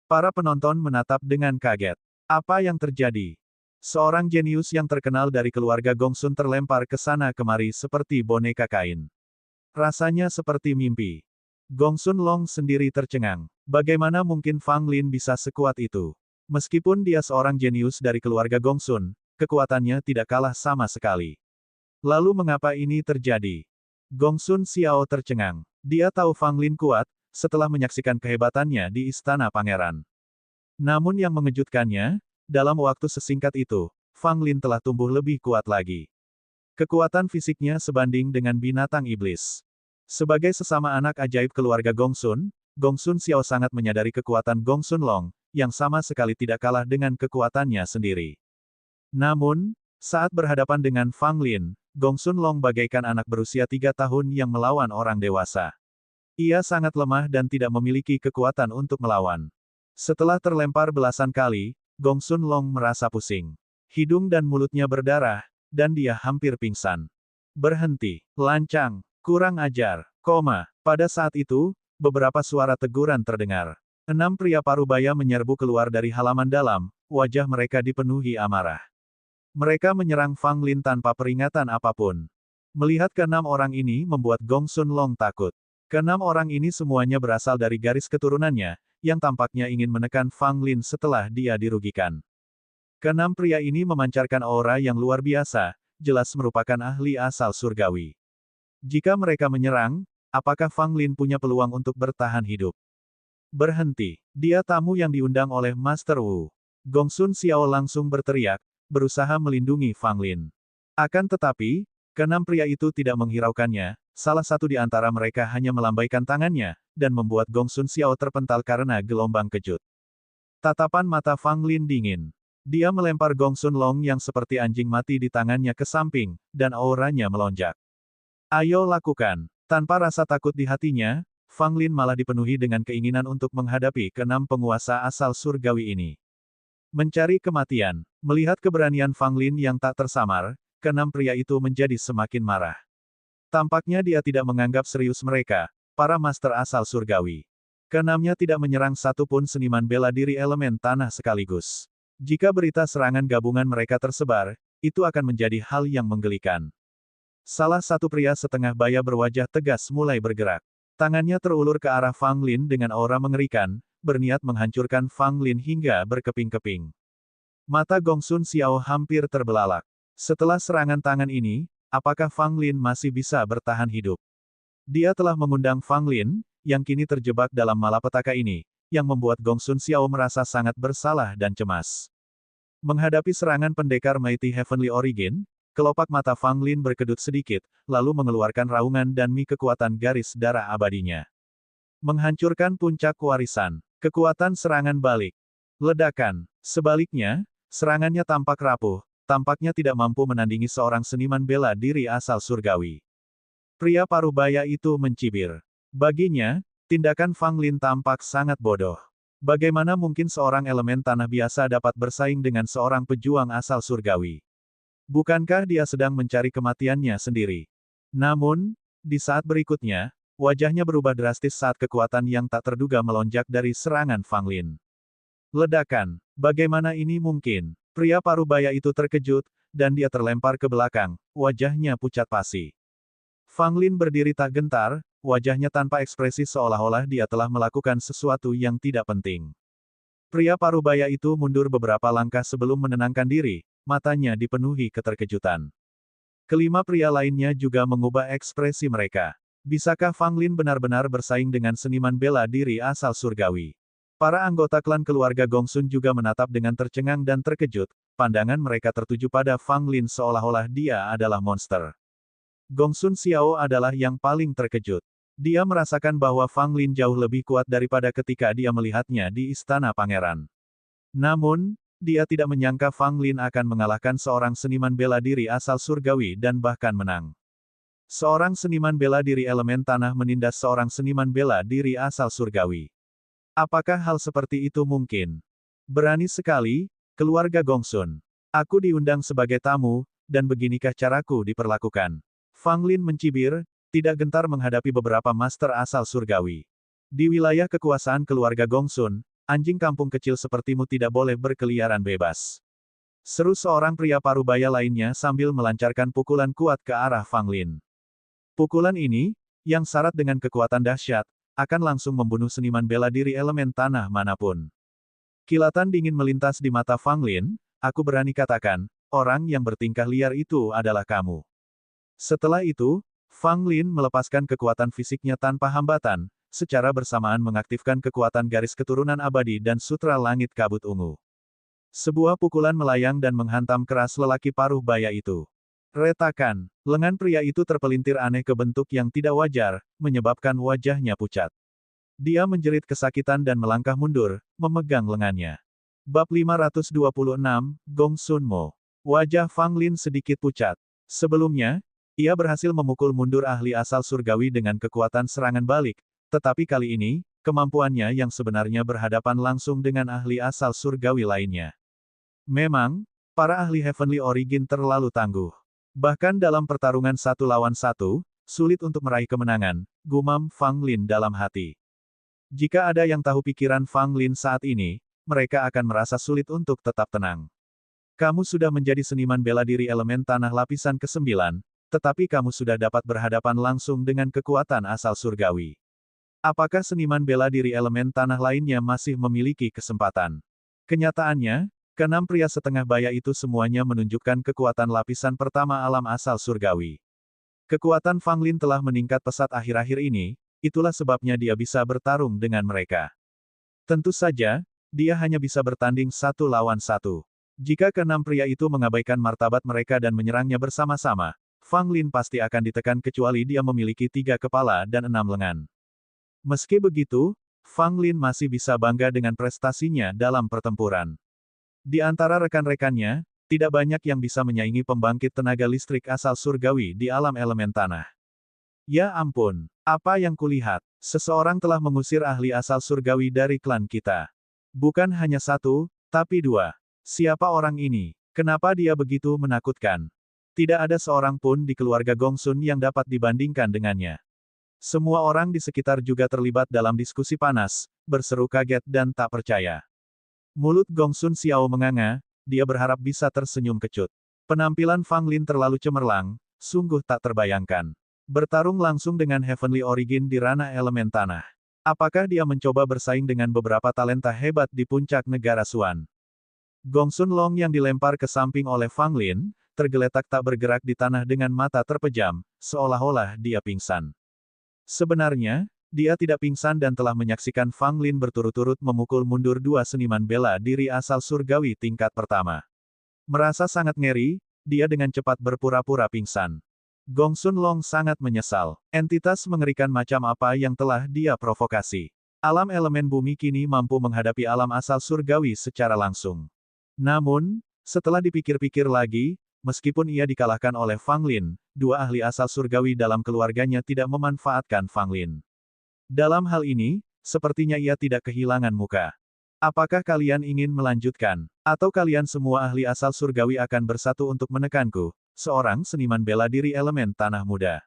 para penonton menatap dengan kaget. Apa yang terjadi? Seorang jenius yang terkenal dari keluarga Gong Sun terlempar ke sana kemari seperti boneka kain. Rasanya seperti mimpi. Gong Sun Long sendiri tercengang. Bagaimana mungkin Fang Lin bisa sekuat itu? Meskipun dia seorang jenius dari keluarga Gong Sun, kekuatannya tidak kalah sama sekali. Lalu mengapa ini terjadi? Gong Sun Xiao tercengang. Dia tahu Fang Lin kuat, setelah menyaksikan kehebatannya di Istana Pangeran. Namun yang mengejutkannya, dalam waktu sesingkat itu, Fang Lin telah tumbuh lebih kuat lagi. Kekuatan fisiknya sebanding dengan binatang iblis. Sebagai sesama anak ajaib keluarga Gong Sun Xiao sangat menyadari kekuatan Gong Sun Long, yang sama sekali tidak kalah dengan kekuatannya sendiri. Namun, saat berhadapan dengan Fang Lin, Gong Sun Long bagaikan anak berusia 3 tahun yang melawan orang dewasa. Ia sangat lemah dan tidak memiliki kekuatan untuk melawan. Setelah terlempar belasan kali, Gong Sun Long merasa pusing. Hidung dan mulutnya berdarah, dan dia hampir pingsan. Berhenti, lancang, kurang ajar, Pada saat itu, beberapa suara teguran terdengar. 6 pria parubaya menyerbu keluar dari halaman dalam, wajah mereka dipenuhi amarah. Mereka menyerang Fang Lin tanpa peringatan apapun. Melihat ke-6 orang ini membuat Gong Sun Long takut. Ke-6 orang ini semuanya berasal dari garis keturunannya, yang tampaknya ingin menekan Fang Lin setelah dia dirugikan. Ke-6 pria ini memancarkan aura yang luar biasa, jelas merupakan ahli asal surgawi. Jika mereka menyerang, apakah Fang Lin punya peluang untuk bertahan hidup? Berhenti. Dia tamu yang diundang oleh Master Wu. Gongsun Xiao langsung berteriak, berusaha melindungi Fang Lin. Akan tetapi, keenam pria itu tidak menghiraukannya, salah satu di antara mereka hanya melambaikan tangannya, dan membuat Gongsun Xiao terpental karena gelombang kejut. Tatapan mata Fang Lin dingin. Dia melempar Gongsun Long yang seperti anjing mati di tangannya ke samping, dan auranya melonjak. Ayo lakukan. Tanpa rasa takut di hatinya, Fang Lin malah dipenuhi dengan keinginan untuk menghadapi keenam penguasa asal surgawi ini. Mencari kematian. Melihat keberanian Fang Lin yang tak tersamar, keenam pria itu menjadi semakin marah. Tampaknya dia tidak menganggap serius mereka, para master asal surgawi. Keenamnya tidak menyerang satupun seniman bela diri elemen tanah sekaligus. Jika berita serangan gabungan mereka tersebar, itu akan menjadi hal yang menggelikan. Salah satu pria setengah baya berwajah tegas mulai bergerak. Tangannya terulur ke arah Fang Lin dengan aura mengerikan, berniat menghancurkan Fang Lin hingga berkeping-keping. Mata Gongsun Xiao hampir terbelalak. Setelah serangan tangan ini, apakah Fang Lin masih bisa bertahan hidup? Dia telah mengundang Fang Lin, yang kini terjebak dalam malapetaka ini, yang membuat Gongsun Xiao merasa sangat bersalah dan cemas. Menghadapi serangan pendekar Mighty Heavenly Origin, kelopak mata Fang Lin berkedut sedikit, lalu mengeluarkan raungan dan mi kekuatan garis darah abadinya. Menghancurkan puncak warisan. Kekuatan serangan balik. Ledakan. Sebaliknya, serangannya tampak rapuh, tampaknya tidak mampu menandingi seorang seniman bela diri asal surgawi. Pria parubaya itu mencibir. Baginya, tindakan Fang Lin tampak sangat bodoh. Bagaimana mungkin seorang elemen tanah biasa dapat bersaing dengan seorang pejuang asal surgawi? Bukankah dia sedang mencari kematiannya sendiri? Namun, di saat berikutnya, wajahnya berubah drastis saat kekuatan yang tak terduga melonjak dari serangan Fang Lin. Ledakan. Bagaimana ini mungkin? Pria parubaya itu terkejut, dan dia terlempar ke belakang, wajahnya pucat pasi. Fang Lin berdiri tak gentar, wajahnya tanpa ekspresi seolah-olah dia telah melakukan sesuatu yang tidak penting. Pria parubaya itu mundur beberapa langkah sebelum menenangkan diri, matanya dipenuhi keterkejutan. Kelima pria lainnya juga mengubah ekspresi mereka. Bisakah Fang Lin benar-benar bersaing dengan seniman bela diri asal surgawi? Para anggota klan keluarga Gongsun juga menatap dengan tercengang dan terkejut, pandangan mereka tertuju pada Fang Lin seolah-olah dia adalah monster. Gongsun Xiao adalah yang paling terkejut. Dia merasakan bahwa Fang Lin jauh lebih kuat daripada ketika dia melihatnya di Istana Pangeran. Namun, dia tidak menyangka Fang Lin akan mengalahkan seorang seniman bela diri asal surgawi dan bahkan menang. Seorang seniman bela diri elemen tanah menindas seorang seniman bela diri asal surgawi. Apakah hal seperti itu mungkin? Berani sekali, keluarga Gongsun. Aku diundang sebagai tamu, dan beginikah caraku diperlakukan? Fang Lin mencibir, tidak gentar menghadapi beberapa master asal surgawi. Di wilayah kekuasaan keluarga Gongsun, anjing kampung kecil sepertimu tidak boleh berkeliaran bebas. Seru seorang pria parubaya lainnya sambil melancarkan pukulan kuat ke arah Fang Lin. Pukulan ini, yang syarat dengan kekuatan dahsyat, akan langsung membunuh seniman bela diri elemen tanah manapun. Kilatan dingin melintas di mata Fang Lin, aku berani katakan, orang yang bertingkah liar itu adalah kamu. Setelah itu, Fang Lin melepaskan kekuatan fisiknya tanpa hambatan, secara bersamaan mengaktifkan kekuatan garis keturunan abadi dan sutra langit kabut ungu. Sebuah pukulan melayang dan menghantam keras lelaki paruh baya itu. Retakan, lengan pria itu terpelintir aneh ke bentuk yang tidak wajar, menyebabkan wajahnya pucat. Dia menjerit kesakitan dan melangkah mundur, memegang lengannya. Bab 526, Gongsun Mo. Wajah Fang Lin sedikit pucat. Sebelumnya, ia berhasil memukul mundur ahli asal surgawi dengan kekuatan serangan balik, tetapi kali ini, kemampuannya yang sebenarnya berhadapan langsung dengan ahli asal surgawi lainnya. Memang, para ahli Heavenly Origin terlalu tangguh. Bahkan dalam pertarungan 1 lawan 1, sulit untuk meraih kemenangan, gumam Fang Lin dalam hati. Jika ada yang tahu pikiran Fang Lin saat ini, mereka akan merasa sulit untuk tetap tenang. Kamu sudah menjadi seniman bela diri elemen tanah lapisan ke-9, tetapi kamu sudah dapat berhadapan langsung dengan kekuatan asal surgawi. Apakah seniman bela diri elemen tanah lainnya masih memiliki kesempatan? Kenyataannya, keenam pria setengah baya itu semuanya menunjukkan kekuatan lapisan pertama alam asal surgawi. Kekuatan Fang Lin telah meningkat pesat akhir-akhir ini, itulah sebabnya dia bisa bertarung dengan mereka. Tentu saja, dia hanya bisa bertanding 1 lawan 1. Jika keenam pria itu mengabaikan martabat mereka dan menyerangnya bersama-sama, Fang Lin pasti akan ditekan kecuali dia memiliki 3 kepala dan 6 lengan. Meski begitu, Fang Lin masih bisa bangga dengan prestasinya dalam pertempuran. Di antara rekan-rekannya, tidak banyak yang bisa menyaingi pembangkit tenaga listrik asal surgawi di alam elemen tanah. Ya ampun, apa yang kulihat? Seseorang telah mengusir ahli asal surgawi dari klan kita. Bukan hanya 1, tapi 2. Siapa orang ini? Kenapa dia begitu menakutkan? Tidak ada seorang pun di keluarga Gongsun yang dapat dibandingkan dengannya. Semua orang di sekitar juga terlibat dalam diskusi panas, berseru kaget dan tak percaya. Mulut Gongsun Xiao menganga, dia berharap bisa tersenyum kecut. Penampilan Fang Lin terlalu cemerlang, sungguh tak terbayangkan. Bertarung langsung dengan Heavenly Origin di ranah elemen tanah. Apakah dia mencoba bersaing dengan beberapa talenta hebat di puncak negara Suan? Gongsun Long yang dilempar ke samping oleh Fang Lin, tergeletak tak bergerak di tanah dengan mata terpejam, seolah-olah dia pingsan. Sebenarnya, dia tidak pingsan dan telah menyaksikan Fang Lin berturut-turut memukul mundur 2 seniman bela diri asal surgawi tingkat pertama. Merasa sangat ngeri, dia dengan cepat berpura-pura pingsan. Gongsun Long sangat menyesal. Entitas mengerikan macam apa yang telah dia provokasi. Alam elemen bumi kini mampu menghadapi alam asal surgawi secara langsung. Namun, setelah dipikir-pikir lagi, meskipun ia dikalahkan oleh Fang Lin, 2 ahli asal surgawi dalam keluarganya tidak memanfaatkan Fang Lin. Dalam hal ini, sepertinya ia tidak kehilangan muka. Apakah kalian ingin melanjutkan? Atau kalian semua ahli asal surgawi akan bersatu untuk menekanku? Seorang seniman bela diri elemen tanah muda.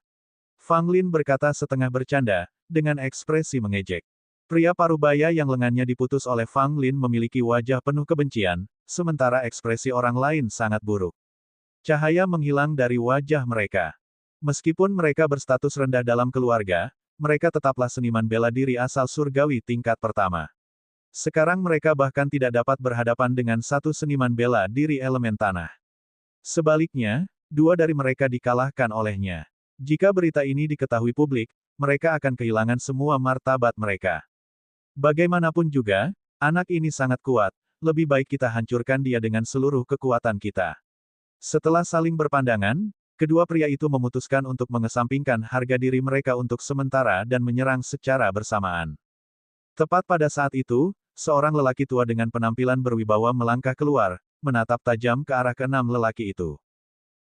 Fang Lin berkata setengah bercanda, dengan ekspresi mengejek. Pria parubaya yang lengannya diputus oleh Fang Lin memiliki wajah penuh kebencian, sementara ekspresi orang lain sangat buruk. Cahaya menghilang dari wajah mereka. Meskipun mereka berstatus rendah dalam keluarga, mereka tetaplah seniman bela diri asal surgawi tingkat pertama. Sekarang mereka bahkan tidak dapat berhadapan dengan satu seniman bela diri elemen tanah. Sebaliknya, 2 dari mereka dikalahkan olehnya. Jika berita ini diketahui publik, mereka akan kehilangan semua martabat mereka. Bagaimanapun juga, anak ini sangat kuat, lebih baik kita hancurkan dia dengan seluruh kekuatan kita. Setelah saling berpandangan, kedua pria itu memutuskan untuk mengesampingkan harga diri mereka untuk sementara dan menyerang secara bersamaan. Tepat pada saat itu, seorang lelaki tua dengan penampilan berwibawa melangkah keluar, menatap tajam ke arah keenam lelaki itu.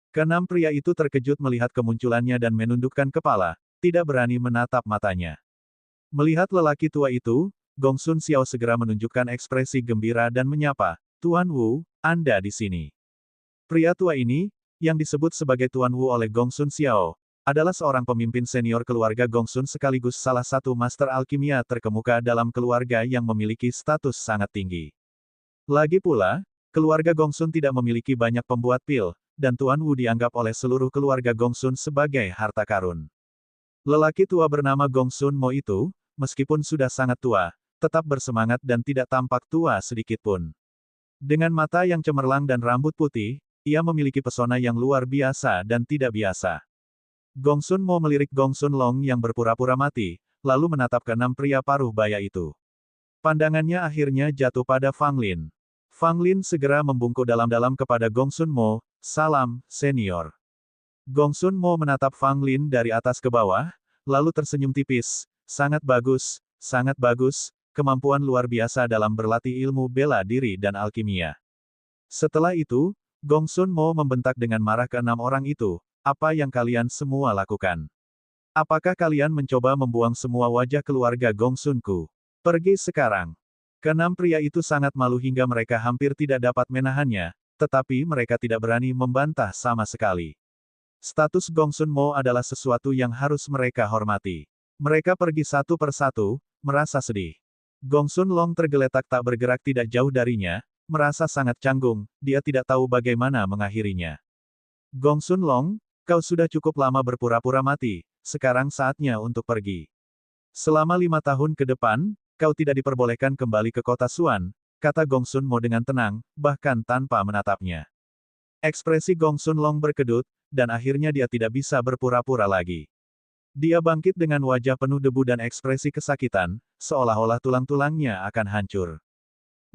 Keenam pria itu terkejut melihat kemunculannya dan menundukkan kepala, tidak berani menatap matanya. Melihat lelaki tua itu, Gongsun Xiao segera menunjukkan ekspresi gembira dan menyapa, "Tuan Wu, Anda di sini." Pria tua ini, yang disebut sebagai Tuan Wu oleh Gongsun Xiao, adalah seorang pemimpin senior keluarga Gongsun sekaligus salah satu master alkimia terkemuka dalam keluarga yang memiliki status sangat tinggi. Lagi pula, keluarga Gongsun tidak memiliki banyak pembuat pil, dan Tuan Wu dianggap oleh seluruh keluarga Gongsun sebagai harta karun. Lelaki tua bernama Gongsun Mo itu, meskipun sudah sangat tua, tetap bersemangat dan tidak tampak tua sedikitpun. Dengan mata yang cemerlang dan rambut putih, ia memiliki pesona yang luar biasa dan tidak biasa. Gongsun Mo melirik Gongsun Long yang berpura-pura mati, lalu menatap keenam pria paruh baya itu. Pandangannya akhirnya jatuh pada Fang Lin. Fang Lin segera membungkuk dalam-dalam kepada Gongsun Mo, "Salam, senior." Gongsun Mo menatap Fang Lin dari atas ke bawah, lalu tersenyum tipis, sangat bagus, kemampuan luar biasa dalam berlatih ilmu bela diri dan alkimia." Setelah itu, Gongsun Mo membentak dengan marah keenam orang itu, "Apa yang kalian semua lakukan? Apakah kalian mencoba membuang semua wajah keluarga Gongsunku? Pergi sekarang." Keenam pria itu sangat malu hingga mereka hampir tidak dapat menahannya, tetapi mereka tidak berani membantah sama sekali. Status Gongsun Mo adalah sesuatu yang harus mereka hormati. Mereka pergi satu persatu, merasa sedih. Gongsun Long tergeletak tak bergerak tidak jauh darinya, merasa sangat canggung, dia tidak tahu bagaimana mengakhirinya. "Gongsun Long, kau sudah cukup lama berpura-pura mati, sekarang saatnya untuk pergi. Selama 5 tahun ke depan, kau tidak diperbolehkan kembali ke kota Suan," kata Gongsun Mo dengan tenang, bahkan tanpa menatapnya. Ekspresi Gongsun Long berkedut, dan akhirnya dia tidak bisa berpura-pura lagi. Dia bangkit dengan wajah penuh debu dan ekspresi kesakitan, seolah-olah tulang-tulangnya akan hancur.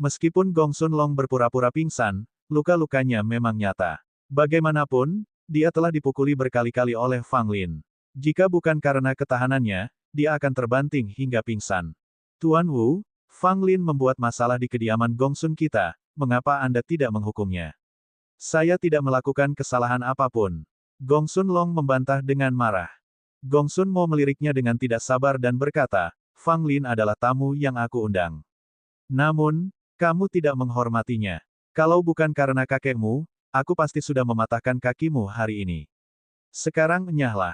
Meskipun Gong Sun Long berpura-pura pingsan, luka-lukanya memang nyata. Bagaimanapun, dia telah dipukuli berkali-kali oleh Fang Lin. Jika bukan karena ketahanannya, dia akan terbanting hingga pingsan. Tuan Wu, Fang Lin membuat masalah di kediaman Gong Sun kita, mengapa Anda tidak menghukumnya? Saya tidak melakukan kesalahan apapun. Gong Sun Long membantah dengan marah. Gong Sun Mo meliriknya dengan tidak sabar dan berkata, Fang Lin adalah tamu yang aku undang. Namun, kamu tidak menghormatinya. Kalau bukan karena kakekmu, aku pasti sudah mematahkan kakimu hari ini. Sekarang enyahlah.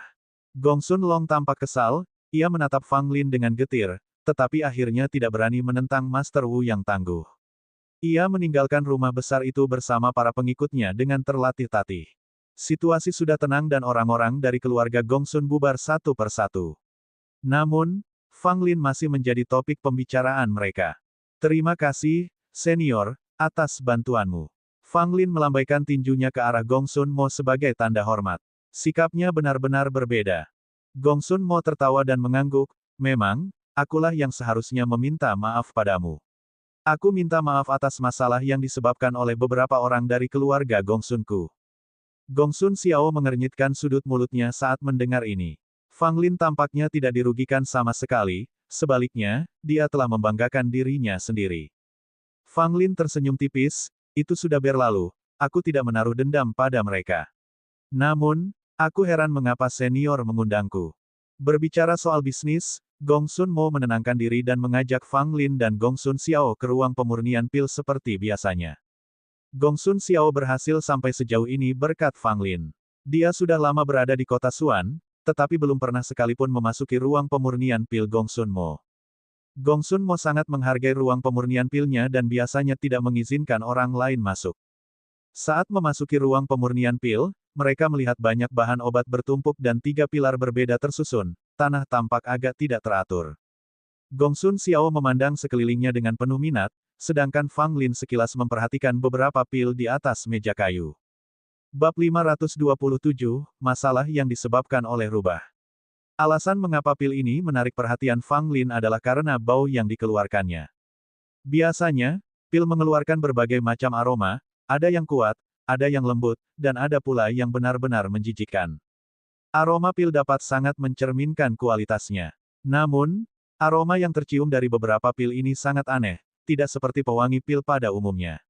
Gong Sun Long tampak kesal, ia menatap Fang Lin dengan getir, tetapi akhirnya tidak berani menentang Master Wu yang tangguh. Ia meninggalkan rumah besar itu bersama para pengikutnya dengan terlatih-tatih. Situasi sudah tenang dan orang-orang dari keluarga Gong Sun bubar satu persatu. Namun, Fang Lin masih menjadi topik pembicaraan mereka. Terima kasih, senior, atas bantuanmu. Fang Lin melambaikan tinjunya ke arah Gong Sun Mo sebagai tanda hormat. Sikapnya benar-benar berbeda. Gong Sun Mo tertawa dan mengangguk, memang, akulah yang seharusnya meminta maaf padamu. Aku minta maaf atas masalah yang disebabkan oleh beberapa orang dari keluarga Gong Sunku. Gong Sun Xiao mengernyitkan sudut mulutnya saat mendengar ini. Fang Lin tampaknya tidak dirugikan sama sekali, sebaliknya, dia telah membanggakan dirinya sendiri. Fang Lin tersenyum tipis, itu sudah berlalu, aku tidak menaruh dendam pada mereka. Namun, aku heran mengapa senior mengundangku. Berbicara soal bisnis, Gong Sun Mo menenangkan diri dan mengajak Fang Lin dan Gong Sun Xiao ke ruang pemurnian pil seperti biasanya. Gong Sun Xiao berhasil sampai sejauh ini berkat Fang Lin. Dia sudah lama berada di kota Suan, tetapi belum pernah sekalipun memasuki ruang pemurnian pil Gong Sun Mo. Gong Sun Mo sangat menghargai ruang pemurnian pilnya dan biasanya tidak mengizinkan orang lain masuk. Saat memasuki ruang pemurnian pil, mereka melihat banyak bahan obat bertumpuk dan 3 pilar berbeda tersusun, tanah tampak agak tidak teratur. Gong Sun Xiao memandang sekelilingnya dengan penuh minat, sedangkan Fang Lin sekilas memperhatikan beberapa pil di atas meja kayu. Bab 527, Masalah yang disebabkan oleh rubah. Alasan mengapa pil ini menarik perhatian Fang Lin adalah karena bau yang dikeluarkannya. Biasanya, pil mengeluarkan berbagai macam aroma, ada yang kuat, ada yang lembut, dan ada pula yang benar-benar menjijikkan. Aroma pil dapat sangat mencerminkan kualitasnya. Namun, aroma yang tercium dari beberapa pil ini sangat aneh, tidak seperti pewangi pil pada umumnya.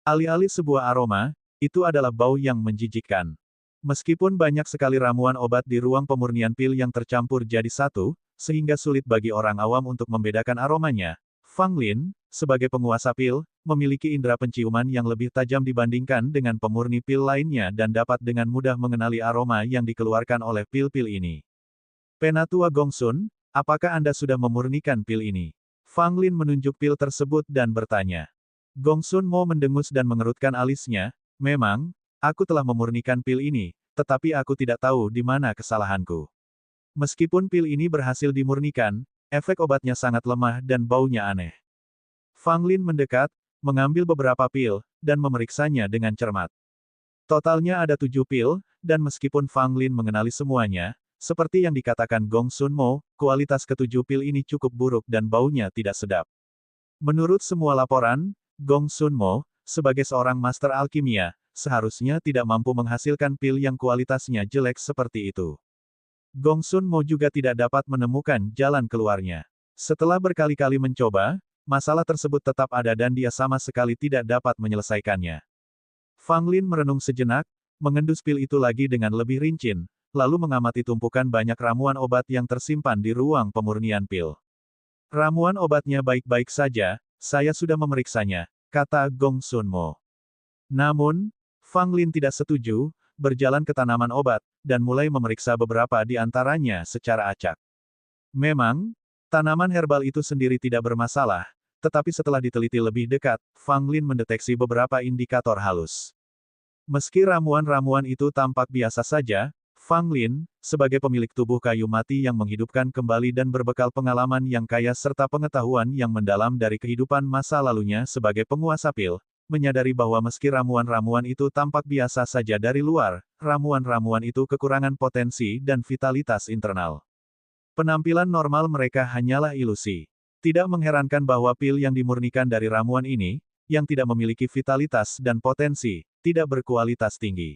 Alih-alih sebuah aroma, itu adalah bau yang menjijikkan. Meskipun banyak sekali ramuan obat di ruang pemurnian pil yang tercampur jadi satu, sehingga sulit bagi orang awam untuk membedakan aromanya, Fang Lin, sebagai penguasa pil, memiliki indera penciuman yang lebih tajam dibandingkan dengan pemurni pil lainnya dan dapat dengan mudah mengenali aroma yang dikeluarkan oleh pil-pil ini. Penatua Gong Sun, apakah Anda sudah memurnikan pil ini? Fang Lin menunjuk pil tersebut dan bertanya. Gong Sun Mo mendengus dan mengerutkan alisnya, memang, aku telah memurnikan pil ini, tetapi aku tidak tahu di mana kesalahanku. Meskipun pil ini berhasil dimurnikan, efek obatnya sangat lemah dan baunya aneh. Fang Lin mendekat, mengambil beberapa pil, dan memeriksanya dengan cermat. Totalnya ada 7 pil, dan meskipun Fang Lin mengenali semuanya, seperti yang dikatakan Gong Sun Mo, kualitas ketujuh pil ini cukup buruk dan baunya tidak sedap. Menurut semua laporan, Gong Sun Mo, sebagai seorang master alkimia, seharusnya tidak mampu menghasilkan pil yang kualitasnya jelek seperti itu. Gong Sun Mo juga tidak dapat menemukan jalan keluarnya. Setelah berkali-kali mencoba, masalah tersebut tetap ada dan dia sama sekali tidak dapat menyelesaikannya. Fang Lin merenung sejenak, mengendus pil itu lagi dengan lebih rinci, lalu mengamati tumpukan banyak ramuan obat yang tersimpan di ruang pemurnian pil. Ramuan obatnya baik-baik saja, saya sudah memeriksanya, kata Gong Sun Mo. Namun, Fang Lin tidak setuju, berjalan ke tanaman obat, dan mulai memeriksa beberapa di antaranya secara acak. Memang, tanaman herbal itu sendiri tidak bermasalah, tetapi setelah diteliti lebih dekat, Fang Lin mendeteksi beberapa indikator halus. Meski ramuan-ramuan itu tampak biasa saja, Fang Lin, sebagai pemilik tubuh kayu mati yang menghidupkan kembali dan berbekal pengalaman yang kaya serta pengetahuan yang mendalam dari kehidupan masa lalunya sebagai penguasa pil, menyadari bahwa meski ramuan-ramuan itu tampak biasa saja dari luar, ramuan-ramuan itu kekurangan potensi dan vitalitas internal. Penampilan normal mereka hanyalah ilusi. Tidak mengherankan bahwa pil yang dimurnikan dari ramuan ini, yang tidak memiliki vitalitas dan potensi, tidak berkualitas tinggi.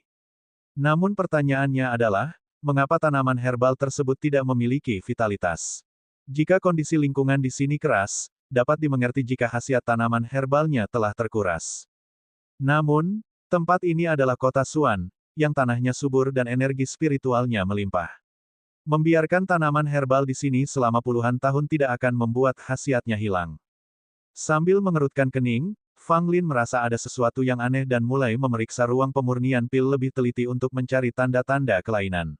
Namun pertanyaannya adalah, mengapa tanaman herbal tersebut tidak memiliki vitalitas? Jika kondisi lingkungan di sini keras, dapat dimengerti jika khasiat tanaman herbalnya telah terkuras. Namun, tempat ini adalah kota Suan, yang tanahnya subur dan energi spiritualnya melimpah. Membiarkan tanaman herbal di sini selama puluhan tahun tidak akan membuat khasiatnya hilang. Sambil mengerutkan kening, Fang Lin merasa ada sesuatu yang aneh dan mulai memeriksa ruang pemurnian pil lebih teliti untuk mencari tanda-tanda kelainan.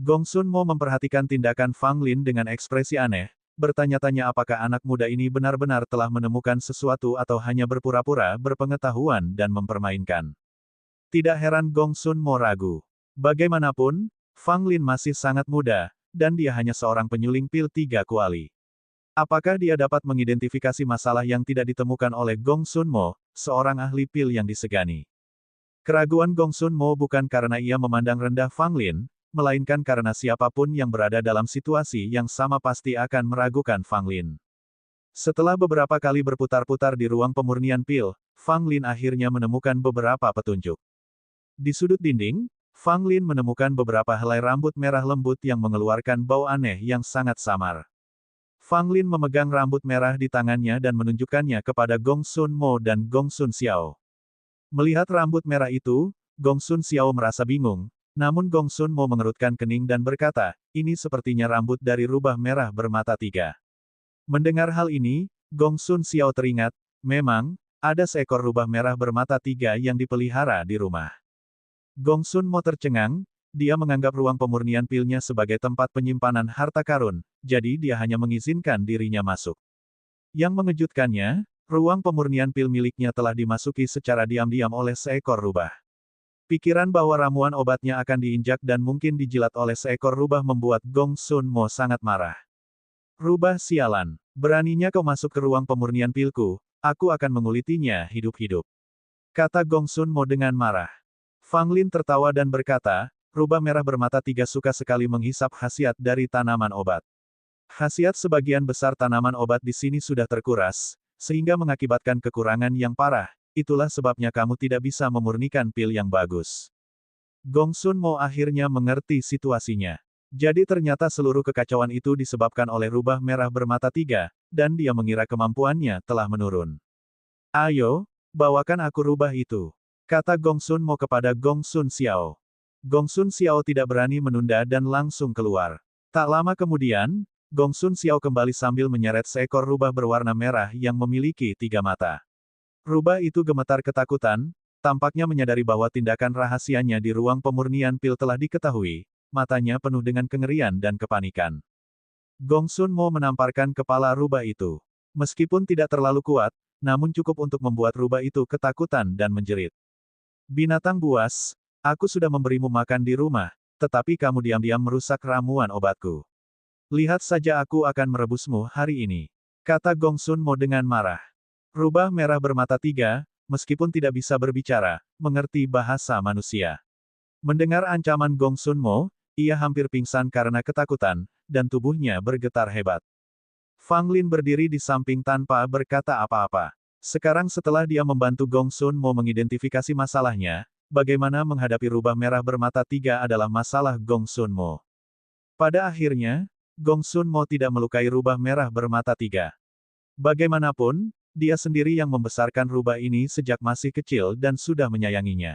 Gong Sun Mo memperhatikan tindakan Fang Lin dengan ekspresi aneh, bertanya-tanya apakah anak muda ini benar-benar telah menemukan sesuatu atau hanya berpura-pura berpengetahuan dan mempermainkan. Tidak heran Gong Sun Mo ragu. Bagaimanapun, Fang Lin masih sangat muda, dan dia hanya seorang penyuling pil 3 kuali. Apakah dia dapat mengidentifikasi masalah yang tidak ditemukan oleh Gong Sun Mo, seorang ahli pil yang disegani? Keraguan Gong Sun Mo bukan karena ia memandang rendah Fang Lin, melainkan karena siapapun yang berada dalam situasi yang sama pasti akan meragukan Fang Lin. Setelah beberapa kali berputar-putar di ruang pemurnian pil, Fang Lin akhirnya menemukan beberapa petunjuk. Di sudut dinding, Fang Lin menemukan beberapa helai rambut merah lembut yang mengeluarkan bau aneh yang sangat samar. Fang Lin memegang rambut merah di tangannya dan menunjukkannya kepada Gong Sun Mo dan Gong Sun Xiao. Melihat rambut merah itu, Gong Sun Xiao merasa bingung, namun Gong Sun Mo mengerutkan kening dan berkata, ini sepertinya rambut dari rubah merah bermata 3. Mendengar hal ini, Gong Sun Xiao teringat, memang, ada seekor rubah merah bermata 3 yang dipelihara di rumah. Gong Sun Mo tercengang, dia menganggap ruang pemurnian pilnya sebagai tempat penyimpanan harta karun, jadi dia hanya mengizinkan dirinya masuk. Yang mengejutkannya, ruang pemurnian pil miliknya telah dimasuki secara diam-diam oleh seekor rubah. Pikiran bahwa ramuan obatnya akan diinjak dan mungkin dijilat oleh seekor rubah membuat Gong Sun Mo sangat marah. Rubah sialan, beraninya kau masuk ke ruang pemurnian pilku, aku akan mengulitinya hidup-hidup. Kata Gong Sun Mo dengan marah. Fang Lin tertawa dan berkata, rubah merah bermata 3 suka sekali menghisap khasiat dari tanaman obat. Khasiat sebagian besar tanaman obat di sini sudah terkuras, sehingga mengakibatkan kekurangan yang parah, itulah sebabnya kamu tidak bisa memurnikan pil yang bagus. Gong Sun Mo akhirnya mengerti situasinya. Jadi ternyata seluruh kekacauan itu disebabkan oleh rubah merah bermata 3, dan dia mengira kemampuannya telah menurun. Ayo, bawakan aku rubah itu. Kata Gong Sun Mo kepada Gong Sun Xiao. Gong Sun Xiao tidak berani menunda dan langsung keluar. Tak lama kemudian, Gong Sun Xiao kembali sambil menyeret seekor rubah berwarna merah yang memiliki 3 mata. Rubah itu gemetar ketakutan, tampaknya menyadari bahwa tindakan rahasianya di ruang pemurnian pil telah diketahui, matanya penuh dengan kengerian dan kepanikan. Gong Sun Mo menamparkan kepala rubah itu. Meskipun tidak terlalu kuat, namun cukup untuk membuat rubah itu ketakutan dan menjerit. Binatang buas, aku sudah memberimu makan di rumah, tetapi kamu diam-diam merusak ramuan obatku. Lihat saja aku akan merebusmu hari ini. Kata Gong Sun Mo dengan marah. Rubah merah bermata 3, meskipun tidak bisa berbicara, mengerti bahasa manusia. Mendengar ancaman Gong Sun Mo, ia hampir pingsan karena ketakutan, dan tubuhnya bergetar hebat. Fang Lin berdiri di samping tanpa berkata apa-apa. Sekarang setelah dia membantu Gong Sun Mo mengidentifikasi masalahnya, bagaimana menghadapi rubah merah bermata 3 adalah masalah Gong Sun Mo. Pada akhirnya, Gong Sun Mo tidak melukai rubah merah bermata 3. Bagaimanapun, dia sendiri yang membesarkan rubah ini sejak masih kecil dan sudah menyayanginya.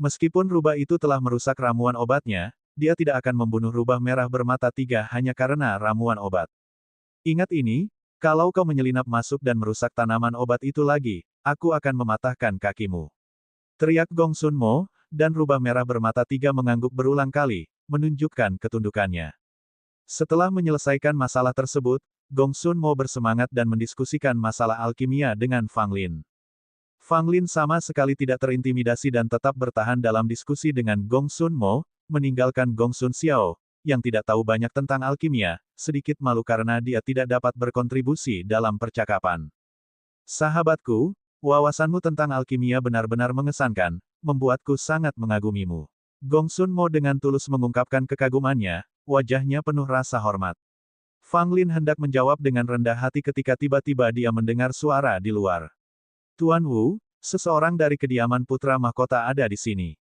Meskipun rubah itu telah merusak ramuan obatnya, dia tidak akan membunuh rubah merah bermata 3 hanya karena ramuan obat. Ingat ini, kalau kau menyelinap masuk dan merusak tanaman obat itu lagi, aku akan mematahkan kakimu. Teriak Gong Sun Mo, dan rubah merah bermata 3 mengangguk berulang kali, menunjukkan ketundukannya. Setelah menyelesaikan masalah tersebut, Gong Sun Mo bersemangat dan mendiskusikan masalah alkimia dengan Fang Lin. Fang Lin sama sekali tidak terintimidasi dan tetap bertahan dalam diskusi dengan Gong Sun Mo, meninggalkan Gong Sun Xiao, yang tidak tahu banyak tentang alkimia, sedikit malu karena dia tidak dapat berkontribusi dalam percakapan. Sahabatku, wawasanmu tentang alkimia benar-benar mengesankan, membuatku sangat mengagumimu. Gong Sun Mo dengan tulus mengungkapkan kekagumannya, wajahnya penuh rasa hormat. Fang Lin hendak menjawab dengan rendah hati ketika tiba-tiba dia mendengar suara di luar. Tuan Wu, seseorang dari kediaman putra mahkota ada di sini.